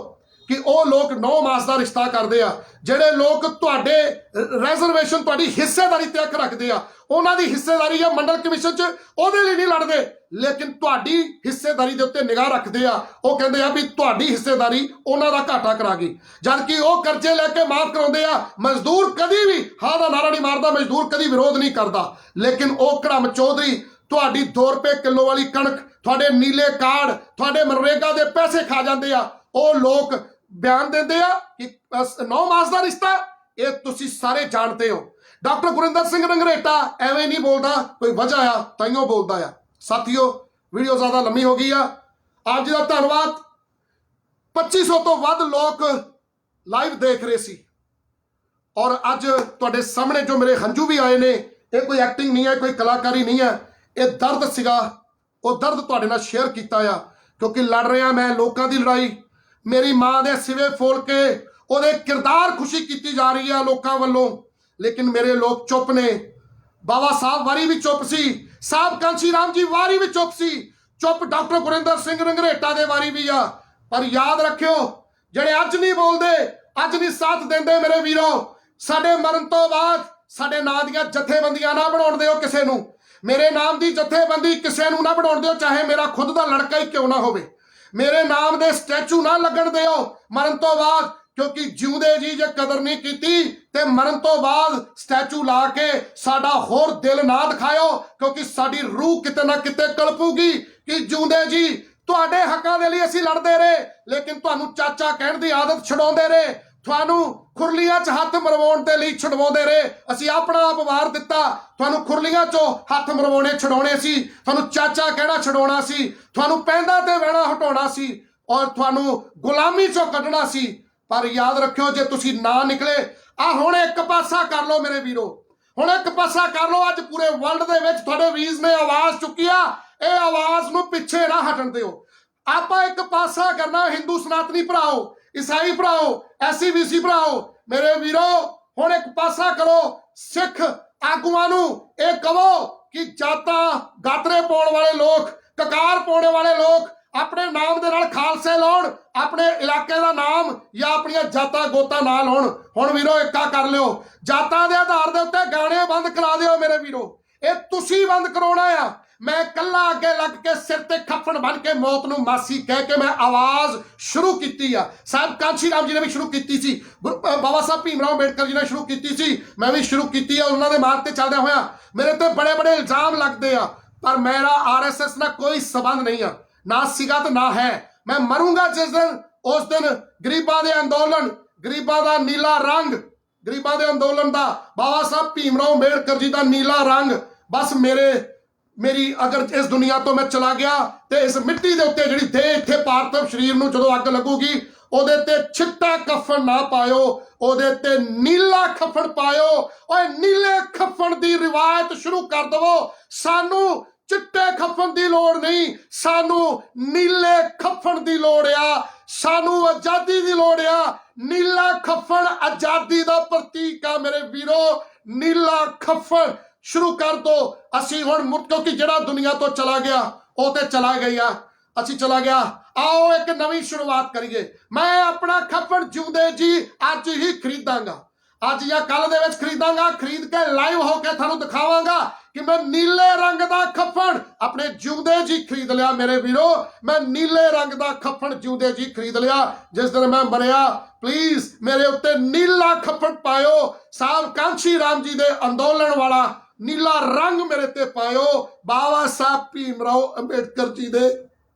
ਕਿ ਉਹ ਲੋਕ 9 ਮਾਸ ਦਾ ਰਿਸ਼ਤਾ ਕਰਦੇ ਆ, ਜਿਹੜੇ ਲੋਕ ਤੁਹਾਡੇ ਰਿਜ਼ਰਵੇਸ਼ਨ ਤੁਹਾਡੀ ਹਿੱਸੇਦਾਰੀ ਤੇ ਅੱਖ ਰੱਖਦੇ ਆ, ਉਹਨਾਂ ਦੀ ਹਿੱਸੇਦਾਰੀ ਆ ਮੰਡਲ ਕਮਿਸ਼ਨ 'ਚ, ਉਹਦੇ ਲਈ ਨਹੀਂ ਲੜਦੇ, ਲੇਕਿਨ ਤੁਹਾਡੀ ਹਿੱਸੇਦਾਰੀ ਦੇ ਉੱਤੇ ਨਿਗਾਹ ਰੱਖਦੇ ਆ। ਉਹ ਕਹਿੰਦੇ ਆ ਵੀ ਤੁਹਾਡੀ ਹਿੱਸੇਦਾਰੀ ਉਹਨਾਂ ਦਾ ਘਾਟਾ ਕਰਾ ਗਈ, ਜਦ ਕਿ ਉਹ ਕਰਜ਼ੇ ਲੈ ਕੇ ਮਾਫ ਕਰਾਉਂਦੇ ਆ। ਮਜ਼ਦੂਰ ਕਦੀ ਵੀ ਹਾਂ ਦਾ ਨਾਰਾ ਨਹੀਂ ਮਾਰਦਾ, ਮਜ਼ਦੂਰ ਕਦੀ ਵਿਰੋਧ ਨਹੀਂ ਕਰਦਾ, ਲੇਕਿਨ ਉਹ ਕੜਮ ਚੌਧਰੀ ਤੁਹਾਡੀ 2 ਰੁਪਏ ਕਿਲੋ ਵਾਲੀ ਕਣਕ, ਤੁਹਾਡੇ ਨੀਲੇ ਕਾਰਡ, ਤੁਹਾਡੇ ਮਨਰੇਗਾ ਦੇ ਪੈਸੇ ਖਾ ਜਾਂਦੇ ਆ। ਉਹ ਲੋਕ ਬਿਆਨ ਦਿੰਦੇ ਆ ਕਿ 9 ਮਾਸ ਦਾ ਰਿਸ਼ਤਾ, ਇਹ ਤੁਸੀਂ ਸਾਰੇ ਜਾਣਦੇ ਹੋ। ਡਾਕਟਰ ਗੁਰਿੰਦਰ ਸਿੰਘ ਰੰਗਰੇਟਾ ਐਵੇਂ ਨਹੀਂ ਬੋਲਦਾ, ਕੋਈ ਵਜ੍ਹਾ ਆ ਤਾਈਓ ਬੋਲਦਾ ਆ। ਸਾਥੀਓ, ਵੀਡੀਓ ਜ਼ਿਆਦਾ ਲੰਮੀ ਹੋ ਗਈ ਆ। ਆਪ ਜੀ ਦਾ ਧੰਨਵਾਦ। 2500 ਤੋਂ ਵੱਧ ਲੋਕ ਲਾਈਵ ਦੇਖ ਰਹੇ ਸੀ, ਔਰ ਅੱਜ ਤੁਹਾਡੇ ਸਾਹਮਣੇ ਜੋ ਮੇਰੇ ਹੰਝੂ ਵੀ ਆਏ ਨੇ, ਇਹ ਕੋਈ ਐਕਟਿੰਗ ਨਹੀਂ ਹੈ, ਕੋਈ ਕਲਾਕਾਰੀ ਨਹੀਂ ਹੈ, ਇਹ ਦਰਦ ਸੀਗਾ। ਉਹ ਦਰਦ ਤੁਹਾਡੇ ਨਾਲ ਸ਼ੇਅਰ ਕੀਤਾ ਆ, ਕਿਉਂਕਿ ਲੜ ਰਿਹਾ ਮੈਂ ਲੋਕਾਂ ਦੀ ਲੜਾਈ। ਮੇਰੀ ਮਾਂ ਦੇ ਸਿਵੇ ਫੋਲ ਕੇ ਉਹਦੇ ਕਿਰਦਾਰ ਖੁਸ਼ੀ ਕੀਤੀ ਜਾ ਰਹੀ ਆ ਲੋਕਾਂ ਵੱਲੋਂ, ਲੇਕਿਨ ਮੇਰੇ ਲੋਕ ਚੁੱਪ ਨੇ। ਬਾਬਾ ਸਾਹਿਬ ਵਾਰੀ ਵੀ ਚੁੱਪ ਸੀ, ਸਾਹਿਬ ਕਾਂਸ਼ੀ ਰਾਮ ਜੀ ਵਾਰੀ ਵੀ ਚੁੱਪ ਸੀ, ਚੁੱਪ ਡਾਕਟਰ ਗੁਰਿੰਦਰ ਸਿੰਘ ਰੰਗਰੇਟਾ ਦੇ ਵਾਰੀ ਵੀ ਆ। ਪਰ ਯਾਦ ਰੱਖਿਓ, ਜਿਹੜੇ ਅੱਜ ਨਹੀਂ ਬੋਲਦੇ, ਅੱਜ ਨਹੀਂ ਸਾਥ ਦਿੰਦੇ, ਮੇਰੇ ਵੀਰੋ, ਸਾਡੇ ਮਰਨ ਤੋਂ ਬਾਅਦ ਸਾਡੇ ਨਾਂ ਦੀਆਂ ਜਥੇਬੰਦੀਆਂ ਨਾ ਬਣਾਉਣ ਦਿਓ ਕਿਸੇ ਨੂੰ। ਮੇਰੇ ਨਾਮ ਦੀ ਜਥੇਬੰਦੀ ਕਿਸੇ ਨੂੰ ਨਾ ਬਣਾਉਣ ਦਿਓ, ਚਾਹੇ ਮੇਰਾ ਖੁਦ ਦਾ ਲੜਕਾ ਹੀ ਕਿਉਂ ਨਾ ਹੋਵੇ। ਮੇਰੇ ਨਾਮ ਦੇ ਸਟੈਚੂ ਨਾ ਲੱਗਣ ਦਿਓ ਮਰਨ ਤੋਂ ਬਾਅਦ, ਕਿਉਂਕਿ ਜਿਉਂਦੇ ਜੀ ਜੇ ਕਦਰ ਨਹੀਂ ਕੀਤੀ ਤੇ ਮਰਨ ਤੋਂ ਬਾਅਦ ਸਟੈਚੂ ਲਾ ਕੇ ਸਾਡਾ ਹੋਰ ਦਿਲ ਨਾ ਦਿਖਾਇਓ, ਕਿਉਂਕਿ ਸਾਡੀ ਰੂਹ ਕਿਤੇ ਨਾ ਕਿਤੇ ਕਲਪੂਗੀ ਕਿ ਜਿਉਂਦੇ ਜੀ ਤੁਹਾਡੇ ਹੱਕਾਂ ਦੇ ਲਈ ਅਸੀਂ ਲੜਦੇ ਰਹੇ, ਲੇਕਿਨ ਤੁਹਾਨੂੰ ਚਾਚਾ ਕਹਿਣ ਦੀ ਆਦਤ ਛਡਾਉਂਦੇ ਰਹੇ, ਤੁਹਾਨੂੰ ਖੁਰਲੀਆਂ 'ਚ ਹੱਥ ਮਰਵਾਉਣ ਦੇ ਲਈ ਛਡਵਾਉਂਦੇ ਰਹੇ। ਅਸੀਂ ਆਪਣਾ ਆਪ ਵਾਰ ਦਿੱਤਾ, ਤੁਹਾਨੂੰ ਖੁਰਲੀਆਂ 'ਚੋਂ ਹੱਥ ਮਰਵਾਉਣੇ ਛਡਾਉਣੇ ਸੀ, ਤੁਹਾਨੂੰ ਚਾਚਾ ਕਹਿਣਾ ਛਡਾਉਣਾ ਸੀ, ਤੁਹਾਨੂੰ ਪੈਂਦਾ ਤੇ ਵਹਿਣਾ ਹਟਾਉਣਾ ਸੀ, ਔਰ ਤੁਹਾਨੂੰ ਗੁਲਾਮੀ 'ਚੋਂ ਕੱਢਣਾ ਸੀ। ਪਰ ਯਾਦ ਰੱਖਿਓ, ਜੇ ਤੁਸੀਂ ਨਾ ਨਿਕਲੇ, ਆ ਹੁਣ ਇੱਕ ਪਾਸਾ ਕਰ ਲਓ ਮੇਰੇ ਵੀਰੋ, ਹੁਣ ਇੱਕ ਪਾਸਾ ਕਰ ਲਓ। ਅੱਜ ਪੂਰੇ ਵਰਲਡ ਦੇ ਵਿੱਚ ਤੁਹਾਡੇ ਵੀਜ਼ ਨੇ ਆਵਾਜ਼ ਚੁੱਕੀ ਆ, ਇਹ ਆਵਾਜ਼ ਨੂੰ ਪਿੱਛੇ ਨਾ ਹਟਣ ਦਿਓ। ਆਪਾਂ ਇੱਕ ਪਾਸਾ ਕਰਨਾ, ਹਿੰਦੂ ਸਨਾਤਨੀ ਭਰਾਓ, ਈਸਾਈ ਭਰਾਓ, SCBC ਭਰਾਓ, ਮੇਰੇ ਵੀਰੋ ਹੁਣ ਇੱਕ ਪਾਸਾ ਕਰੋ। ਸਿੱਖ ਆਗੂਆਂ ਨੂੰ ਇਹ ਕਹੋ ਕਿ ਜਾਤਾਂ ਗਾਤਰੇ ਪਾਉਣ ਵਾਲੇ ਲੋਕ, ਕਕਾਰ ਪਾਉਣ ਵਾਲੇ ਲੋਕ ਆਪਣੇ ਨਾਮ ਦੇ ਨਾਲ ਖਾਲਸੇ ਲਾਉਣ, ਆਪਣੇ ਇਲਾਕੇ ਦਾ ਨਾਮ ਜਾਂ ਆਪਣੀਆਂ ਜਾਤਾਂ ਗੋਤਾਂ ਨਾ ਲਾਉਣ। ਹੁਣ ਵੀਰੋ ਇੱਕਾ ਕਰ ਲਿਓ, ਜਾਤਾਂ ਦੇ ਆਧਾਰ ਦੇ ਉੱਤੇ ਗਾਣੇ ਬੰਦ ਕਰਾ ਦਿਓ ਮੇਰੇ ਵੀਰੋ, ਇਹ ਤੁਸੀਂ ਬੰਦ ਕਰਾਉਣਾ ਆ। ਮੈਂ ਕੱਲਾ ਅੱਗੇ ਲੱਗ ਕੇ ਸਿਰ ਤੇ ਖੱਫਣ ਬਣ ਕੇ ਮੌਤ ਨੂੰ ਮਾਸੀ ਕਹਿ ਕੇ ਮੈਂ ਆਵਾਜ਼ ਸ਼ੁਰੂ ਕੀਤੀ ਆ। ਸਾਹਿਬ ਕਾਂਸ਼ੀ ਰਾਮ ਜੀ ਨੇ ਵੀ ਸ਼ੁਰੂ ਕੀਤੀ ਸੀ, ਬਾਬਾ ਸਾਹਿਬ ਭੀਮ ਰਾਓ ਅੰਬੇਡਕਰ ਜੀ ਨੇ ਸ਼ੁਰੂ ਕੀਤੀ ਸੀ, ਮੈਂ ਵੀ ਸ਼ੁਰੂ ਕੀਤੀ ਆ। ਉਹਨਾਂ ਦੇ ਮਾਰਗ ਤੇ ਚੱਲਦਿਆਂ ਹੋਇਆ ਮੇਰੇ ਤੇ ਬੜੇ ਬੜੇ ਇਲਜ਼ਾਮ ਲੱਗਦੇ ਆ, ਪਰ ਮੇਰਾ RSS ਨਾਲ ਕੋਈ ਸਬੰਧ ਨਹੀਂ ਆ, ਨਾ ਸੀਗਾ ਤੇ ਨਾ ਹੈ। ਮੈਂ ਮਰੂੰਗਾ ਜਿਸ ਦਿਨ, ਉਸ ਦਿਨ ਗਰੀਬਾਂ ਦੇ ਅੰਦੋਲਨ, ਗਰੀਬਾਂ ਦਾ ਨੀਲਾ ਰੰਗ, ਗਰੀਬਾਂ ਦੇ ਅੰਦੋਲਨ ਦਾ ਬਾਬਾ ਸਾਹਿਬ ਭੀਮ ਰਾਓ ਅੰਬੇਡਕਰ ਜੀ ਦਾ ਨੀਲਾ ਰੰਗ, ਬਸ ਮੇਰੀ ਅਗਰ ਇਸ ਦੁਨੀਆ ਤੋਂ ਮੈਂ ਚਲਾ ਗਿਆ ਤੇ ਇਸ ਮਿੱਟੀ ਦੇ ਉੱਤੇ ਜਿਹੜੀ ਦੇਹ ਇੱਥੇ ਪਾਰਥਿਵ ਸਰੀਰ ਨੂੰ ਜਦੋਂ ਅੱਗ ਲੱਗੂਗੀ, ਉਹਦੇ ਤੇ ਚਿੱਟਾ ਕਫਨ ਨਾ ਪਾਇਓ, ਉਹਦੇ ਤੇ ਨੀਲਾ ਕਫਨ ਪਾਇਓ। ਓਏ ਨੀਲੇ ਕਫਨ ਦੀ ਰਿਵਾਇਤ ਸ਼ੁਰੂ ਕਰ ਦਵੋ। ਸਾਨੂੰ ਚਿੱਟੇ ਕਫਨ ਦੀ ਲੋੜ ਨਹੀਂ, ਸਾਨੂੰ ਨੀਲੇ ਕਫਨ ਦੀ ਲੋੜ ਆ। ਸਾਨੂੰ ਆਜ਼ਾਦੀ ਦੀ ਲੋੜ ਆ। ਨੀਲਾ ਕਫਨ ਆਜ਼ਾਦੀ ਦਾ ਪ੍ਰਤੀਕ ਆ ਮੇਰੇ ਵੀਰੋ। ਨੀਲਾ ਕਫਨ ਸ਼ੁਰੂ ਕਰ ਦੋ। ਅਸੀਂ ਹੁਣ ਕਿਉਂਕਿ ਜਿਹੜਾ ਦੁਨੀਆ ਤੋਂ ਚਲਾ ਗਿਆ ਉਹ ਤੇ ਚਲਾ ਗਿਆ, ਅਸੀਂ ਚਲਾ ਗਿਆ। ਆਓ ਇੱਕ ਨਵੀਂ ਸ਼ੁਰੂਆਤ ਕਰੀਏ। ਮੈਂ ਆਪਣਾ ਕਫਨ ਜਿਉਂਦੇ ਜੀ ਅੱਜ ਹੀ ਖਰੀਦਾਂਗਾ, ਅੱਜ ਜਾਂ ਕੱਲ ਦੇ ਵਿੱਚ ਖਰੀਦਾਂਗਾ। ਖਰੀਦ ਕੇ ਲਾਈਵ ਹੋ ਕੇ ਤੁਹਾਨੂੰ ਦਿਖਾਵਾਂਗਾ ਕਿ ਮੈਂ ਨੀਲੇ ਰੰਗ ਦਾ ਕਫਨ ਆਪਣੇ ਜਿਉਂਦੇ ਜੀ ਖਰੀਦ ਲਿਆ ਮੇਰੇ ਵੀਰੋ। ਮੈਂ ਨੀਲੇ ਰੰਗ ਦਾ ਕਫਨ ਜਿਉਂਦੇ ਜੀ ਖਰੀਦ ਲਿਆ। ਜਿਸ ਦਿਨ ਮੈਂ ਮਰਿਆ, ਪਲੀਜ਼ ਮੇਰੇ ਉੱਤੇ ਨੀਲਾ ਕਫਨ ਪਾਇਓ। ਸਾਹਿਬ ਕਾਂਸ਼ੀ ਰਾਮ ਜੀ ਦੇ ਅੰਦੋਲਨ ਵਾਲਾ ਨੀਲਾ ਰੰਗ ਮੇਰੇ ਤੇ ਪਾਇਓ। ਬਾਬਾ ਸਾਹਿਬ ਭੀਮ ਰਾਓ ਅੰਬੇਡਕਰ ਜੀ ਦੇ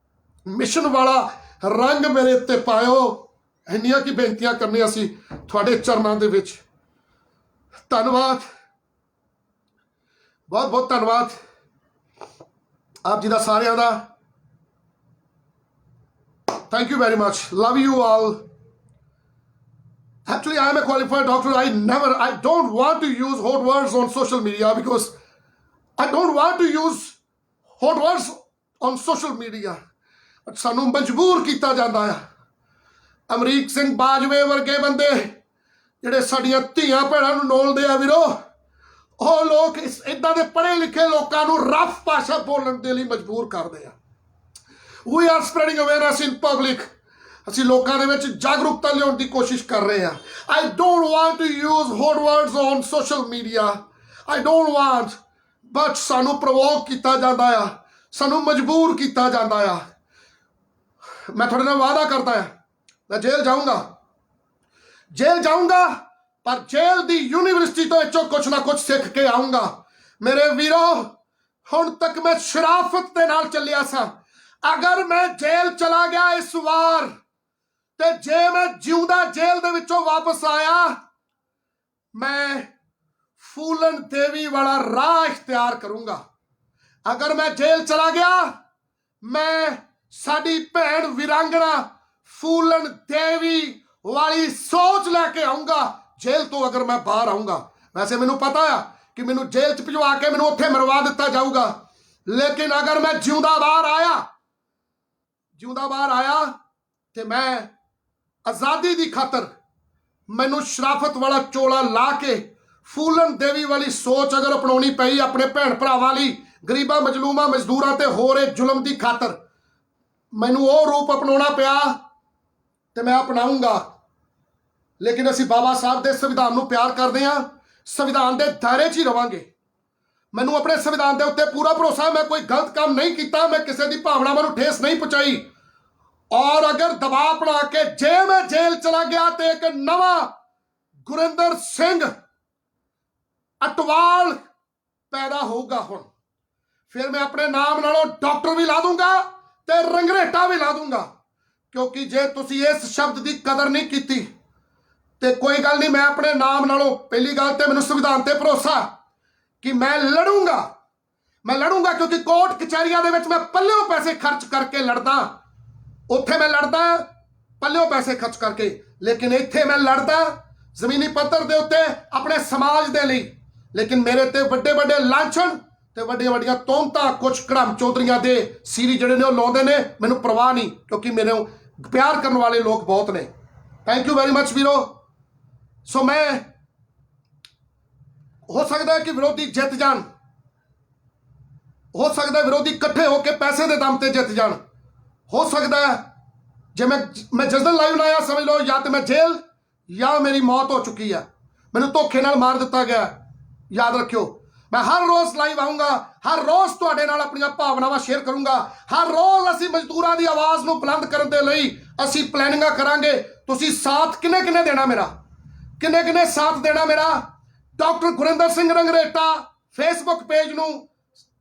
ਮਿਸ਼ਨ ਵਾਲਾ ਰੰਗ ਮੇਰੇ ਤੇ ਪਾਇਓ। ਇੰਨੀਆਂ ਕੀ ਬੇਨਤੀਆਂ ਕਰਨੀਆਂ ਸੀ ਤੁਹਾਡੇ ਚਰਨਾਂ ਦੇ ਵਿੱਚ। ਧੰਨਵਾਦ, ਬਹੁਤ ਬਹੁਤ ਧੰਨਵਾਦ ਆਪ ਜੀ ਦਾ, ਸਾਰਿਆਂ ਦਾ। Thank you very much, love you all. Actually, I am a qualified doctor. I don't want to use hot words on social media because I don't want to use hot words on social media. But ਸਾਨੂੰ ਮਜਬੂਰ ਕੀਤਾ ਜਾਂਦਾ ਆ। ਅਮਰੀਕ ਸਿੰਘ ਬਾਜਵੇ ਵਰਗੇ ਬੰਦੇ ਜਿਹੜੇ ਸਾਡੀਆਂ ਧੀਆਂ ਭੈਣਾਂ ਨੂੰ ਨੋਲਦੇ ਆ ਵੀਰੋ, ਉਹ ਲੋਕ ਇਦਾਂ ਦੇ ਪੜ੍ਹੇ ਲਿਖੇ ਲੋਕਾਂ ਨੂੰ ਰਫ ਭਾਸ਼ਾ ਬੋਲਣ ਦੇ ਲਈ ਮਜਬੂਰ ਕਰਦੇ ਆ। We are spreading awareness in public. ਅਸੀਂ ਲੋਕਾਂ ਦੇ ਵਿੱਚ ਜਾਗਰੂਕਤਾ ਲਿਆਉਣ ਦੀ ਕੋਸ਼ਿਸ਼ ਕਰ ਰਹੇ ਹਾਂ। I don't want to use hot words on social media, I don't want, but ਸਾਨੂੰ ਪ੍ਰਵੋਕ ਕੀਤਾ ਜਾਂਦਾ ਆ, ਸਾਨੂੰ ਮਜਬੂਰ ਕੀਤਾ ਜਾਂਦਾ ਆ। ਮੈਂ ਤੁਹਾਡੇ ਨਾਲ ਵਾਅਦਾ ਕਰਦਾ ਹਾਂ, ਮੈਂ ਜੇਲ੍ਹ ਜਾਊਂਗਾ, ਪਰ ਜੇਲ੍ਹ ਦੀ ਯੂਨੀਵਰਸਿਟੀ ਤੋਂ ਵਿੱਚੋਂ ਕੁਛ ਨਾ ਕੁਛ ਸਿੱਖ ਕੇ ਆਊਂਗਾ। ਮੇਰੇ ਵੀਰੋ, ਹੁਣ ਤੱਕ ਮੈਂ ਸ਼ਰਾਫਤ ਦੇ ਨਾਲ ਚੱਲਿਆ ਸਾਂ। ਅਗਰ ਮੈਂ ਜੇਲ੍ਹ ਚਲਾ ਗਿਆ ਇਸ ਵਾਰ, ਤੇ ਜੇ ਮੈਂ ਜਿਉਂਦਾ ਜੇਲ੍ਹ ਦੇ ਵਿੱਚੋਂ ਵਾਪਸ ਆਇਆ, ਮੈਂ ਫੂਲਨ ਦੇਵੀ ਵਾਲਾ ਰਾਹ ਇਖਤਿਆਰ ਕਰੂੰਗਾ। ਅਗਰ ਮੈਂ ਜੇਲ੍ਹ ਚਲਾ ਗਿਆ, ਮੈਂ ਸਾਡੀ ਭੈਣ ਵੀਰਾਂਗਣਾ ਫੂਲਨ ਦੇਵੀ ਵਾਲੀ ਸੋਚ ਲੈ ਕੇ ਆਊਂਗਾ ਜੇਲ੍ਹ ਤੋਂ। ਅਗਰ ਮੈਂ ਬਾਹਰ ਆਊਂਗਾ, ਵੈਸੇ ਮੈਨੂੰ ਪਤਾ ਆ ਕਿ ਮੈਨੂੰ ਜੇਲ੍ਹ 'ਚ ਭਿਜਵਾ ਕੇ ਮੈਨੂੰ ਉੱਥੇ ਮਰਵਾ ਦਿੱਤਾ ਜਾਊਗਾ, ਲੇਕਿਨ ਅਗਰ ਮੈਂ ਜਿਉਂਦਾ ਬਾਹਰ ਆਇਆ ਤੇ ਮੈਂ ਆਜ਼ਾਦੀ ਦੀ ਖਾਤਰ ਮੈਨੂੰ ਸ਼ਰਾਫਤ ਵਾਲਾ ਚੋਲਾ ਲਾ ਕੇ ਫੂਲਨ ਦੇਵੀ ਵਾਲੀ ਸੋਚ ਅਗਰ ਅਪਣਾਉਣੀ ਪਈ ਆਪਣੇ ਭੈਣ ਭਰਾਵਾਂ ਲਈ, ਗਰੀਬਾਂ ਮਜਲੂਮਾਂ ਮਜ਼ਦੂਰਾਂ ਤੇ ਹੋ ਰਹੇ ਜ਼ੁਲਮ ਦੀ ਖਾਤਰ, ਮੈਨੂੰ ਉਹ ਰੂਪ ਅਪਣਾਉਣਾ ਪਿਆ ਤੇ ਮੈਂ ਅਪਣਾਊਂਗਾ। ਲੇਕਿਨ ਅਸੀਂ ਬਾਬਾ ਸਾਹਿਬ ਦੇ ਸੰਵਿਧਾਨ ਨੂੰ ਪਿਆਰ ਕਰਦੇ ਹਾਂ, ਸੰਵਿਧਾਨ ਦੇ ਦਾਇਰੇ 'ਚ ਹੀ ਰਵਾਂਗੇ। ਮੈਨੂੰ ਆਪਣੇ ਸੰਵਿਧਾਨ ਦੇ ਉੱਤੇ ਪੂਰਾ ਭਰੋਸਾ ਹੈ। ਮੈਂ ਕੋਈ ਗਲਤ ਕੰਮ ਨਹੀਂ ਕੀਤਾ, ਮੈਂ ਕਿਸੇ ਦੀ ਭਾਵਨਾਵਾਂ ਨੂੰ ਠੇਸ ਨਹੀਂ ਪਹੁੰਚਾਈ। ਔਰ ਅਗਰ ਦਬਾਅ ਬਣਾ ਕੇ ਜੇ ਮੈਂ ਜੇਲ੍ਹ ਚਲਾ ਗਿਆ ਤੇ ਇੱਕ ਨਵਾਂ ਗੁਰਿੰਦਰ ਸਿੰਘ ਅਟਵਾਲ ਪੈਦਾ ਹੋਊਗਾ, ਹੁਣ ਫਿਰ ਮੈਂ ਆਪਣੇ ਨਾਮ ਨਾਲੋਂ ਡਾਕਟਰ ਵੀ ਲਾ ਦੂੰਗਾ ਤੇ ਰੰਗਰੇਟਾ ਵੀ ਲਾ ਦੂੰਗਾ। ਕਿਉਂਕਿ ਜੇ ਤੁਸੀਂ ਇਸ ਸ਼ਬਦ ਦੀ ਕਦਰ ਨਹੀਂ ਕੀਤੀ ਤੇ ਕੋਈ ਗੱਲ ਨਹੀਂ, ਮੈਂ ਆਪਣੇ ਨਾਮ ਨਾਲੋਂ, ਪਹਿਲੀ ਗੱਲ ਤੇ ਮੈਨੂੰ ਸੰਵਿਧਾਨ ਤੇ ਭਰੋਸਾ ਕਿ ਮੈਂ ਲੜੂੰਗਾ ਕਿਉਂਕਿ ਕੋਰਟ ਕਚਹਿਰੀਆਂ ਦੇ ਵਿੱਚ ਮੈਂ ਪੱਲਿਓਂ ਪੈਸੇ ਖਰਚ ਕਰਕੇ ਲੜਦਾ। ਉੱਥੇ ਮੈਂ ਲੜਦਾ ਪੱਲਿਓਂ ਪੈਸੇ ਖਰਚ ਕਰਕੇ, ਲੇਕਿਨ ਇੱਥੇ ਮੈਂ ਲੜਦਾ ਜ਼ਮੀਨੀ ਪੱਧਰ ਦੇ ਉੱਤੇ ਆਪਣੇ ਸਮਾਜ ਦੇ ਲਈ। ਲੇਕਿਨ ਮੇਰੇ ਤੇ ਵੱਡੇ ਵੱਡੇ ਲਾਂਛਨ ਤੇ ਵੱਡੀਆਂ ਵੱਡੀਆਂ ਤੋਮਤਾਂ ਕੁਝ ਕੜਮ ਚੌਧਰੀਆਂ ਦੇ ਸੀਰੀ ਜਿਹੜੇ ਨੇ ਉਹ ਲਾਉਂਦੇ ਨੇ, ਮੈਨੂੰ ਪਰਵਾਹ ਨਹੀਂ, ਕਿਉਂਕਿ ਮੈਨੂੰ ਪਿਆਰ ਕਰਨ ਵਾਲੇ ਲੋਕ ਬਹੁਤ ਨੇ। ਥੈਂਕ ਯੂ ਵੈਰੀ ਮਚ ਵੀਰੋ। ਸੋ ਮੈਂ, ਹੋ ਸਕਦਾ ਹੈ ਕਿ ਵਿਰੋਧੀ ਜਿੱਤ ਜਾਣ, ਹੋ ਸਕਦਾ ਵਿਰੋਧੀ ਇਕੱਠੇ ਹੋ ਕੇ ਪੈਸੇ ਦੇ ਦਮ ਤੇ ਜਿੱਤ ਜਾਣ, ਹੋ ਸਕਦਾ ਜੇ ਮੈਂ ਜਿਸ ਦਿਨ ਲਾਈਵ ਲਾਇਆ, ਸਮਝ ਲਓ ਜਾਂ ਤੇ ਮੈਂ ਜੇਲ੍ਹ ਜਾਂ ਮੇਰੀ ਮੌਤ ਹੋ ਚੁੱਕੀ ਹੈ, ਮੈਨੂੰ ਧੋਖੇ ਨਾਲ ਮਾਰ ਦਿੱਤਾ ਗਿਆ। ਯਾਦ ਰੱਖਿਓ, ਮੈਂ ਹਰ ਰੋਜ਼ ਲਾਈਵ ਆਊਂਗਾ, ਹਰ ਰੋਜ਼ ਤੁਹਾਡੇ ਨਾਲ ਆਪਣੀਆਂ ਭਾਵਨਾਵਾਂ ਸ਼ੇਅਰ ਕਰੂੰਗਾ। ਹਰ ਰੋਜ਼ ਅਸੀਂ ਮਜ਼ਦੂਰਾਂ ਦੀ ਆਵਾਜ਼ ਨੂੰ ਬੁਲੰਦ ਕਰਨ ਦੇ ਲਈ ਅਸੀਂ ਪਲੈਨਿੰਗਾਂ ਕਰਾਂਗੇ। ਤੁਸੀਂ ਸਾਥ ਕਿੰਨੇ ਦੇਣਾ ਮੇਰਾ, ਕਿੰਨੇ ਸਾਥ ਦੇਣਾ ਮੇਰਾ। Doctor Gurinder Singh Ranghreta Facebook page ਨੂੰ,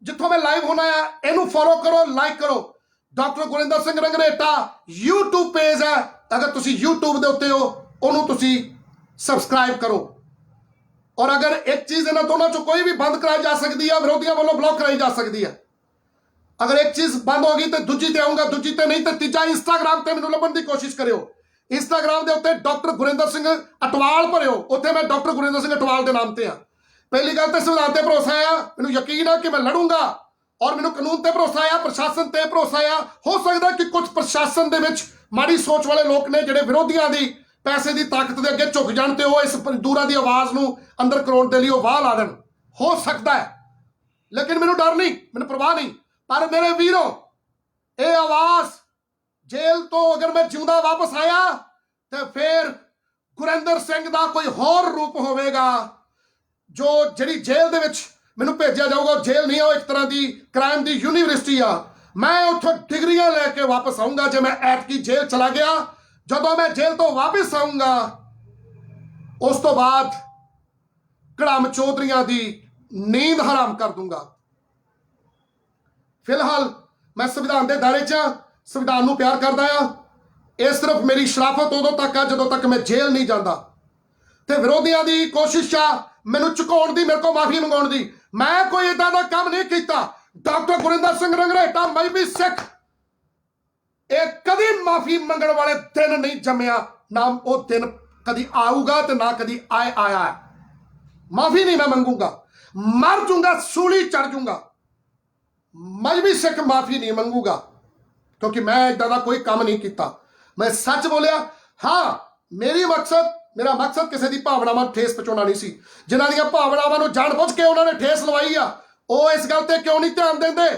ਜਿੱਥੋਂ ਮੈਂ ਲਾਈਵ ਹੋਣਾ ਆ, ਇਹਨੂੰ ਫੋਲੋ ਕਰੋ, ਲਾਈਕ ਕਰੋ। Doctor Gurinder Singh Ranghreta YouTube page ਹੈ, ਅਗਰ ਤੁਸੀਂ YouTube ਦੇ ਉੱਤੇ ਹੋ ਉਹਨੂੰ ਤੁਸੀਂ ਸਬਸਕ੍ਰਾਈਬ ਕਰੋ। ਔਰ ਅਗਰ ਇੱਕ ਚੀਜ਼ ਇਹਨਾਂ ਦੋਨਾਂ ਚੋਂ ਕੋਈ ਵੀ ਬੰਦ ਕਰਾਈ ਜਾ ਸਕਦੀ ਹੈ, ਵਿਰੋਧੀਆਂ ਵੱਲੋਂ ਬਲੌਕ ਕਰਾਈ ਜਾ ਸਕਦੀ ਹੈ। ਅਗਰ ਇੱਕ ਚੀਜ਼ ਬੰਦ ਹੋ ਗਈ ਤੇ ਦੂਜੀ ਤੇ ਆਊਂਗਾ, ਦੂਜੀ ਤੇ ਨਹੀਂ ਤੇ ਤੀਜਾ। ਇੰਸਟਾਗ੍ਰਾਮ ਤੇ ਮੈਨੂੰ ਲੱਭਣ ਦੀ ਕੋਸ਼ਿਸ਼ ਕਰਿਓ। ਇੰਸਟਾਗ੍ਰਾਮ ਦੇ ਉੱਤੇ ਡਾਕਟਰ ਗੁਰਿੰਦਰ ਸਿੰਘ ਅਟਵਾਲ ਭਰਿਓ, ਉੱਥੇ ਮੈਂ ਡਾਕਟਰ ਗੁਰਿੰਦਰ ਸਿੰਘ ਅਟਵਾਲ ਦੇ ਨਾਮ ਤੇ ਆ। ਪਹਿਲੀ ਗੱਲ ਤੇ ਸੰਵਿਧਾਨ ਤੇ ਭਰੋਸਾ ਆ, ਮੈਨੂੰ ਯਕੀਨ ਆ ਕਿ ਮੈਂ ਲੜੂੰਗਾ। ਔਰ ਮੈਨੂੰ ਕਾਨੂੰਨ ਤੇ ਭਰੋਸਾ ਆ, ਪ੍ਰਸ਼ਾਸਨ ਤੇ ਭਰੋਸਾ ਆ। ਹੋ ਸਕਦਾ ਕਿ ਕੁਝ ਪ੍ਰਸ਼ਾਸਨ ਦੇ ਵਿੱਚ ਮਾੜੀ ਸੋਚ ਵਾਲੇ ਲੋਕ ਨੇ ਜਿਹੜੇ ਵਿਰੋਧੀਆਂ ਦੀ ਪੈਸੇ ਦੀ ਤਾਕਤ ਦੇ ਅੱਗੇ ਝੁਕ ਜਾਣ ਤੇ ਉਹ ਇਸ ਮਜ਼ਦੂਰਾਂ ਦੀ ਆਵਾਜ਼ ਨੂੰ ਅੰਦਰ ਕਰਾਉਣ ਦੇ ਲਈ ਉਹ ਵਾਹ ਲਾ ਦੇਣ, ਹੋ ਸਕਦਾ ਹੈ। ਲੇਕਿਨ ਮੈਨੂੰ ਡਰ ਨਹੀਂ, ਮੈਨੂੰ ਪਰਵਾਹ ਨਹੀਂ। ਪਰ ਮੇਰੇ ਵੀਰੋ, ਇਹ ਆਵਾਜ਼ ਜੇਲ੍ਹ ਤੋਂ ਅਗਰ ਮੈਂ ਜਿਉਂਦਾ ਵਾਪਸ ਆਇਆ ਤੇ ਫਿਰ ਗੁਰਿੰਦਰ ਸਿੰਘ ਦਾ ਕੋਈ ਹੋਰ ਰੂਪ ਹੋਵੇਗਾ। ਜਿਹੜੀ ਜੇਲ੍ਹ ਦੇ ਵਿੱਚ ਮੈਨੂੰ ਭੇਜਿਆ ਜਾਊਗਾ, ਉਹ ਜੇਲ੍ਹ ਨਹੀਂ ਆ, ਉਹ ਇੱਕ ਤਰ੍ਹਾਂ ਦੀ ਕ੍ਰਾਈਮ ਦੀ ਯੂਨੀਵਰਸਿਟੀ ਆ। ਮੈਂ ਉੱਥੋਂ ਡਿਗਰੀਆਂ ਲੈ ਕੇ ਵਾਪਸ ਆਊਂਗਾ ਜੇ ਮੈਂ ਐਤਕੀ ਜੇਲ੍ਹ ਚਲਾ ਗਿਆ। ਜਦੋਂ ਮੈਂ ਜੇਲ੍ਹ ਤੋਂ ਵਾਪਸ ਆਊਂਗਾ, ਉਸ ਤੋਂ ਬਾਅਦ ਕੜਮ ਚੌਧਰੀਆਂ ਦੀ ਨੀਂਦ ਹਰਾਮ ਕਰ ਦੂੰਗਾ। ਫਿਲਹਾਲ ਮੈਂ ਸੰਵਿਧਾਨ ਦੇ ਦਾਇਰੇ 'ਚ ਆ, ਸੰਵਿਧਾਨ ਨੂੰ ਪਿਆਰ ਕਰਦਾ ਆ। ਇਹ ਸਿਰਫ ਮੇਰੀ ਸ਼ਰਾਫਤ ਉਦੋਂ ਤੱਕ ਆ ਜਦੋਂ ਤੱਕ ਮੈਂ ਜੇਲ੍ਹ ਨਹੀਂ ਜਾਂਦਾ। ਤੇ ਵਿਰੋਧੀਆਂ ਦੀ ਕੋਸ਼ਿਸ਼ ਆ ਮੈਨੂੰ ਝੁਕਾਉਣ ਦੀ, ਮੇਰੇ ਕੋਲ ਮਾਫੀ ਮੰਗਾਉਣ ਦੀ। ਮੈਂ ਕੋਈ ਏਦਾਂ ਦਾ ਕੰਮ ਨਹੀਂ ਕੀਤਾ। ਡਾਕਟਰ ਗੁਰਿੰਦਰ ਸਿੰਘ ਰੰਗਰੇਟਾ ਮੈਂ ਵੀ ਸਿੱਖ, ਇਹ ਕਦੀ ਮਾਫੀ ਮੰਗਣ ਵਾਲੇ ਦਿਨ ਨਹੀਂ ਜੰਮਿਆ, ਨਾ ਉਹ ਦਿਨ ਕਦੀ ਆਊਗਾ ਤੇ ਨਾ ਕਦੀ ਆਇਆ। ਮਾਫੀ ਨਹੀਂ ਮੈਂ ਮੰਗੂਗਾ, ਮਰ ਜੂੰਗਾ, ਸੂਲੀ ਚੜ ਜੂੰਗਾ। ਮੈਂ ਵੀ ਸਿੱਖ ਮਾਫੀ ਨਹੀਂ ਮੰਗੂਗਾ, ਕਿਉਂਕਿ ਮੈਂ ਇਦਾਂ ਦਾ ਕੋਈ ਕੰਮ ਨਹੀਂ ਕੀਤਾ। ਮੈਂ ਸੱਚ ਬੋਲਿਆ। ਹਾਂ, ਮੇਰਾ ਮਕਸਦ ਕਿਸੇ ਦੀ ਭਾਵਨਾਵਾਂ ਨੂੰ ਠੇਸ ਪਹੁੰਚਾਉਣਾ ਨਹੀਂ ਸੀ। ਜਿਨ੍ਹਾਂ ਦੀਆਂ ਭਾਵਨਾਵਾਂ ਨੂੰ ਜਾਣਬੁੱਝ ਕੇ ਉਹਨਾਂ ਨੇ ਠੇਸ ਲਵਾਈ ਆ, ਉਹ ਇਸ ਗੱਲ ਤੇ ਕਿਉਂ ਨਹੀਂ ਧਿਆਨ ਦਿੰਦੇ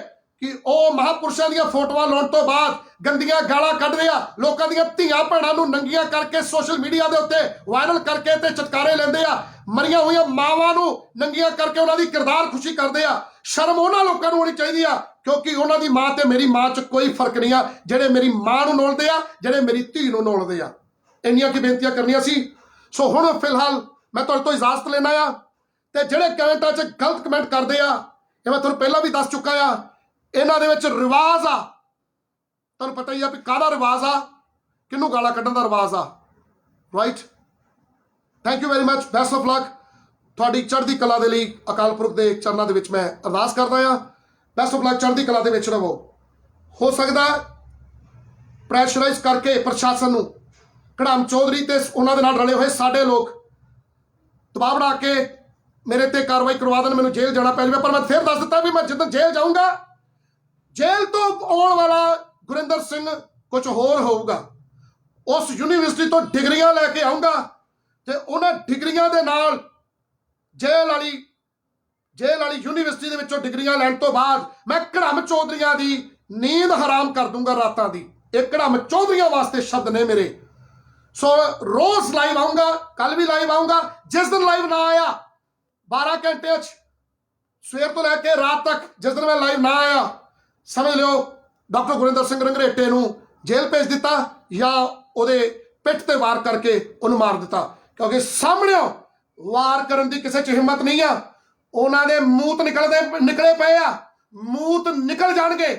ਕਿ ਉਹ ਮਹਾਪੁਰਸ਼ਾਂ ਦੀਆਂ ਫੋਟੋਆਂ ਲਾਉਣ ਤੋਂ ਬਾਅਦ ਗੰਦੀਆਂ ਗਾਲਾਂ ਕੱਢਦੇ ਆ, ਲੋਕਾਂ ਦੀਆਂ ਧੀਆਂ ਭੈਣਾਂ ਨੂੰ ਨੰਗੀਆਂ ਕਰਕੇ ਸੋਸ਼ਲ ਮੀਡੀਆ ਦੇ ਉੱਤੇ ਵਾਇਰਲ ਕਰਕੇ ਤੇ ਚਟਕਾਰੇ ਲੈਂਦੇ ਆ, ਮਰੀਆਂ ਹੋਈਆਂ ਮਾਵਾਂ ਨੂੰ ਨੰਗੀਆਂ ਕਰਕੇ ਉਹਨਾਂ ਦੀ ਕਿਰਦਾਰ ਖੁਸ਼ੀ ਕਰਦੇ ਆ। ਸ਼ਰਮ ਉਹਨਾਂ ਲੋਕਾਂ ਨੂੰ ਹੋਣੀ ਚਾਹੀਦੀ ਆ, ਕਿਉਂਕਿ ਉਹਨਾਂ ਦੀ ਮਾਂ ਤੇ ਮੇਰੀ ਮਾਂ 'ਚ ਕੋਈ ਫਰਕ ਨਹੀਂ ਆ। ਜਿਹੜੇ ਮੇਰੀ ਮਾਂ ਨੂੰ ਨੋਲਦੇ ਆ, ਜਿਹੜੇ ਮੇਰੀ ਧੀ ਨੂੰ ਨੋਲਦੇ ਆ। ਇੰਨੀਆਂ ਕੀ ਬੇਨਤੀਆਂ ਕਰਨੀਆਂ ਸੀ। ਸੋ ਹੁਣ ਫਿਲਹਾਲ ਮੈਂ ਤੁਹਾਡੇ ਤੋਂ ਇਜਾਜ਼ਤ ਲੈਣਾ ਆ। ਤੇ ਜਿਹੜੇ ਕਮੈਂਟਾਂ 'ਚ ਗਲਤ ਕਮੈਂਟ ਕਰਦੇ ਆ, ਇਹ ਮੈਂ ਤੁਹਾਨੂੰ ਪਹਿਲਾਂ ਵੀ ਦੱਸ ਚੁੱਕਾ ਆ, ਇਹਨਾਂ ਦੇ ਵਿੱਚ ਰਿਵਾਜ਼ ਆ। ਤੁਹਾਨੂੰ ਪਤਾ ਹੀ ਆ ਵੀ ਕਾਹਦਾ ਰਿਵਾਜ਼ ਆ, ਕਿਹਨੂੰ ਗਾਲਾਂ ਕੱਢਣ ਦਾ ਰਿਵਾਜ਼ ਆ। Right, thank you very much, best of luck. ਤੁਹਾਡੀ ਚੜ੍ਹਦੀ ਕਲਾ ਦੇ ਲਈ ਅਕਾਲ ਪੁਰਖ ਦੇ ਚਰਨਾਂ ਦੇ ਵਿੱਚ ਮੈਂ ਅਰਦਾਸ ਕਰਦਾ ਆ। ਬੈਸਟ ਆਫ ਲੱਕ, ਚੜ੍ਹਦੀ ਕਲਾ ਦੇ ਵਿੱਚ ਰਹੋ। ਹੋ ਸਕਦਾ ਪ੍ਰੈਸ਼ਰਾਈਜ਼ ਕਰਕੇ ਪ੍ਰਸ਼ਾਸਨ ਨੂੰ, ਘੜਾਮ ਚੌਧਰੀ ਤੇ ਉਹਨਾਂ ਦੇ ਨਾਲ ਰਲੇ ਹੋਏ ਸਾਡੇ ਲੋਕ ਦਬਾਅ ਬਣਾ ਕੇ ਮੇਰੇ ਤੇ ਕਾਰਵਾਈ ਕਰਵਾ ਦੇਣ, ਮੈਨੂੰ ਜੇਲ੍ਹ ਜਾਣਾ ਪੈ ਜਾਵੇ। ਪਰ ਮੈਂ ਫਿਰ ਦੱਸ ਦਿੱਤਾ ਵੀ ਮੈਂ ਜਦੋਂ ਜੇਲ੍ਹ ਜਾਊਂਗਾ, ਜੇਲ੍ਹ ਤੋਂ ਆਉਣ ਵਾਲਾ ਗੁਰਿੰਦਰ ਸਿੰਘ ਕੁਝ ਹੋਰ ਹੋਊਗਾ। ਉਸ ਯੂਨੀਵਰਸਿਟੀ ਤੋਂ ਡਿਗਰੀਆਂ ਲੈ ਕੇ ਆਊਂਗਾ ਤੇ ਉਹਨਾਂ ਡਿਗਰੀਆਂ ਦੇ ਨਾਲ ਜੇਲ੍ਹ ਵਾਲੀ ਯੂਨੀਵਰਸਿਟੀ ਦੇ ਵਿੱਚੋਂ ਡਿਗਰੀਆਂ ਲੈਣ ਤੋਂ ਬਾਅਦ ਮੈਂ ਘੜਾਮ ਚੌਧਰੀਆਂ ਦੀ ਨੀਂਦ ਹਰਾਮ ਕਰ ਦੂੰਗਾ ਰਾਤਾਂ ਦੀ। ਇਹ ਘੜਾਮ ਚੌਧਰੀਆਂ ਵਾਸਤੇ ਸ਼ਬਦ ਨੇ ਮੇਰੇ। ਸੋ ਰੋਜ਼ ਲਾਈਵ ਆਊਂਗਾ, ਕੱਲ ਵੀ ਲਾਈਵ ਆਊਂਗਾ। ਜਿਸ ਦਿਨ ਲਾਈਵ ਨਾ ਆਇਆ 12 ਘੰਟੇ 'ਚ ਸਵੇਰ ਤੋਂ ਲੈ ਕੇ ਰਾਤ ਤੱਕ, ਜਿਸ ਦਿਨ ਮੈਂ ਲਾਈਵ ਨਾ ਆਇਆ, ਸਮਝ ਲਿਓ ਡਾਕਟਰ ਗੁਰਿੰਦਰ ਸਿੰਘ ਰੰਘਰੇਟੇ ਨੂੰ ਜੇਲ੍ਹ ਭੇਜ ਦਿੱਤਾ ਜਾਂ ਉਹਦੇ ਪਿੱਠ ਤੇ ਵਾਰ ਕਰਕੇ ਉਹਨੂੰ ਮਾਰ ਦਿੱਤਾ। ਕਿਉਂਕਿ ਸਾਹਮਣਿਓਂ ਵਾਰ ਕਰਨ ਦੀ ਕਿਸੇ 'ਚ ਹਿੰਮਤ ਨਹੀਂ ਆ। ਉਹਨਾਂ ਦੇ ਮੂਤ ਨਿਕਲੇ ਪਏ ਆ, ਮੂਤ ਨਿਕਲ ਜਾਣਗੇ।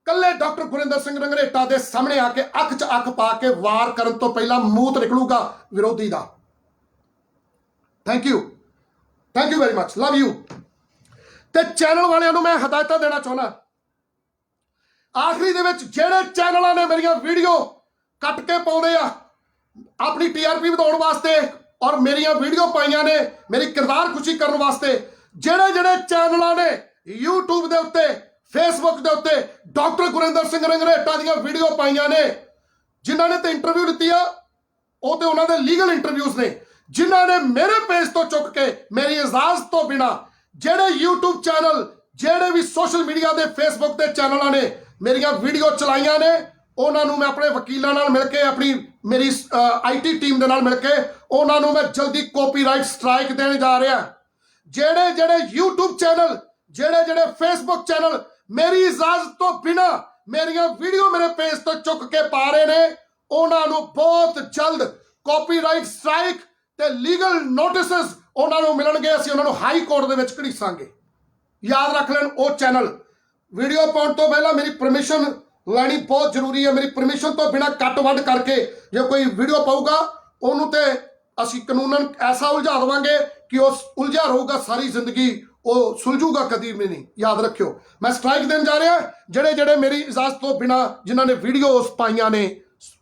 ਕੱਲੇ ਡਾਕਟਰ ਗੁਰਿੰਦਰ ਸਿੰਘ ਰੰਘਰੇਟਾ ਦੇ ਸਾਹਮਣੇ ਆ ਕੇ ਅੱਖ 'ਚ ਅੱਖ ਪਾ ਕੇ ਵਾਰ ਕਰਨ ਤੋਂ ਪਹਿਲਾਂ ਮੂਤ ਨਿਕਲੂਗਾ ਵਿਰੋਧੀ ਦਾ। Thank you very much, love you. ਤੇ ਚੈਨਲ ਵਾਲਿਆਂ ਨੂੰ ਮੈਂ ਹਦਾਇਤਾਂ ਦੇਣਾ ਚਾਹੁੰਦਾ, ਆਖਰੀ ਦੇ ਵਿੱਚ ਜਿਹੜੇ ਚੈਨਲਾਂ ਨੇ ਮੇਰੀਆਂ ਵੀਡੀਓ ਕੱਟ ਕੇ ਪਾਉਂਦੇ ਆ ਆਪਣੀ TRP ਵਧਾਉਣ ਵਾਸਤੇ ਔਰ ਮੇਰੀਆਂ ਵੀਡੀਓ ਪਾਈਆਂ ਨੇ ਮੇਰੀ ਕਿਰਦਾਰ ਖੁਸ਼ੀ ਕਰਨ ਵਾਸਤੇ, ਜਿਹੜੇ ਚੈਨਲਾਂ ਨੇ YouTube ਦੇ ਉੱਤੇ, Facebook ਦੇ ਉੱਤੇ ਡਾਕਟਰ ਗੁਰਿੰਦਰ ਸਿੰਘ ਰੰਘਰੇਟਾ ਦੀਆਂ ਵੀਡੀਓ ਪਾਈਆਂ ਨੇ, ਜਿਨ੍ਹਾਂ ਨੇ ਤੇ ਇੰਟਰਵਿਊ ਲਿੱਤੀ ਆ, ਉਹ ਤੇ ਉਹਨਾਂ ਦੇ ਲੀਗਲ ਇੰਟਰਵਿਊਜ਼ ਨੇ, ਜਿਨ੍ਹਾਂ ਨੇ ਮੇਰੇ ਪੇਜ ਤੋਂ ਚੁੱਕ ਕੇ ਮੇਰੀ ਇਜਾਜ਼ਤ ਤੋਂ ਬਿਨਾ ਜਿਹੜੇ YouTube ਚੈਨਲ, ਜਿਹੜੇ ਵੀ ਸੋਸ਼ਲ ਮੀਡੀਆ ਦੇ Facebook ਦੇ ਚੈਨਲਾਂ ਨੇ ਮੇਰੀਆਂ ਵੀਡੀਓ ਚਲਾਈਆਂ ਨੇ, ਉਹਨਾਂ ਨੂੰ ਮੈਂ ਆਪਣੇ ਵਕੀਲਾਂ ਨਾਲ ਮਿਲ ਕੇ, ਮੇਰੀ IT ਟੀਮ ਦੇ ਨਾਲ ਮਿਲ ਕੇ ਉਹਨਾਂ ਨੂੰ ਮੈਂ ਜਲਦੀ ਕਾਪੀਰਾਈਟ ਸਟ੍ਰਾਈਕ ਦੇਣ ਜਾ ਰਿਹਾ। ਜਿਹੜੇ YouTube ਚੈਨਲ, ਜਿਹੜੇ Facebook ਚੈਨਲ ਮੇਰੀ ਇਜਾਜ਼ਤ ਤੋਂ ਬਿਨਾ ਮੇਰੀਆਂ ਵੀਡੀਓ ਮੇਰੇ ਪੇਜ ਤੋਂ ਚੁੱਕ ਕੇ ਪਾ ਰਹੇ ਨੇ, ਉਹਨਾਂ ਨੂੰ ਬਹੁਤ ਜਲਦ ਕਾਪੀਰਾਈਟ ਸਟ੍ਰਾਈਕ ਤੇ ਲੀਗਲ ਨੋਟਿਸਸ ਉਹਨਾਂ ਨੂੰ ਮਿਲਣਗੇ। ਅਸੀਂ ਉਹਨਾਂ ਨੂੰ ਹਾਈ ਕੋਰਟ ਦੇ ਵਿੱਚ ਘੜੀਸਾਂਗੇ। ਯਾਦ ਰੱਖ ਲੈਣ, ਉਹ ਚੈਨਲ ਵੀਡੀਓ ਪਾਉਣ ਤੋਂ ਪਹਿਲਾਂ ਮੇਰੀ ਪਰਮਿਸ਼ਨ ਲੈਣੀ ਬਹੁਤ ਜ਼ਰੂਰੀ ਹੈ। ਮੇਰੀ ਪਰਮਿਸ਼ਨ ਤੋਂ ਬਿਨਾ ਕੱਟ ਵੱਢ ਕਰਕੇ ਜੇ ਕੋਈ ਵੀਡੀਓ ਪਾਊਗਾ, ਉਹਨੂੰ ਤੇ ਅਸੀਂ ਕਾਨੂੰਨਨ ਐਸਾ ਉਲਝਾ ਦੇਵਾਂਗੇ ਕਿ ਉਹ ਉਲਝਿਆ ਰਹੂਗਾ ਸਾਰੀ ਜ਼ਿੰਦਗੀ, ਉਹ ਸੁਲਝੂਗਾ ਕਦੀ ਵੀ ਨਹੀਂ। ਯਾਦ ਰੱਖਿਓ, ਮੈਂ ਸਟ੍ਰਾਈਕ ਦੇਣ ਜਾ ਰਿਹਾ ਜਿਹੜੇ ਮੇਰੀ ਇਜਾਜ਼ਤ ਤੋਂ ਬਿਨਾ ਜਿਨ੍ਹਾਂ ਨੇ ਵੀਡੀਓਜ਼ ਪਾਈਆਂ ਨੇ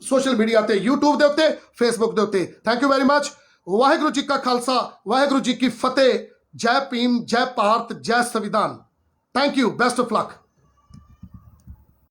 ਸੋਸ਼ਲ ਮੀਡੀਆ ਤੇ, YouTube ਦੇ ਉੱਤੇ, Facebook ਦੇ ਉੱਤੇ। Thank you very much. Waheguru ji ਕਾ ਖਾਲਸਾ, ਵਾਹਿਗੁਰੂ ਜੀ ਕੀ ਫਤਿਹ। ਜੈ ਭੀਮ, ਜੈ ਭਾਰਤ, ਜੈ ਸੰਵਿਧਾਨ। Thank you, best of luck.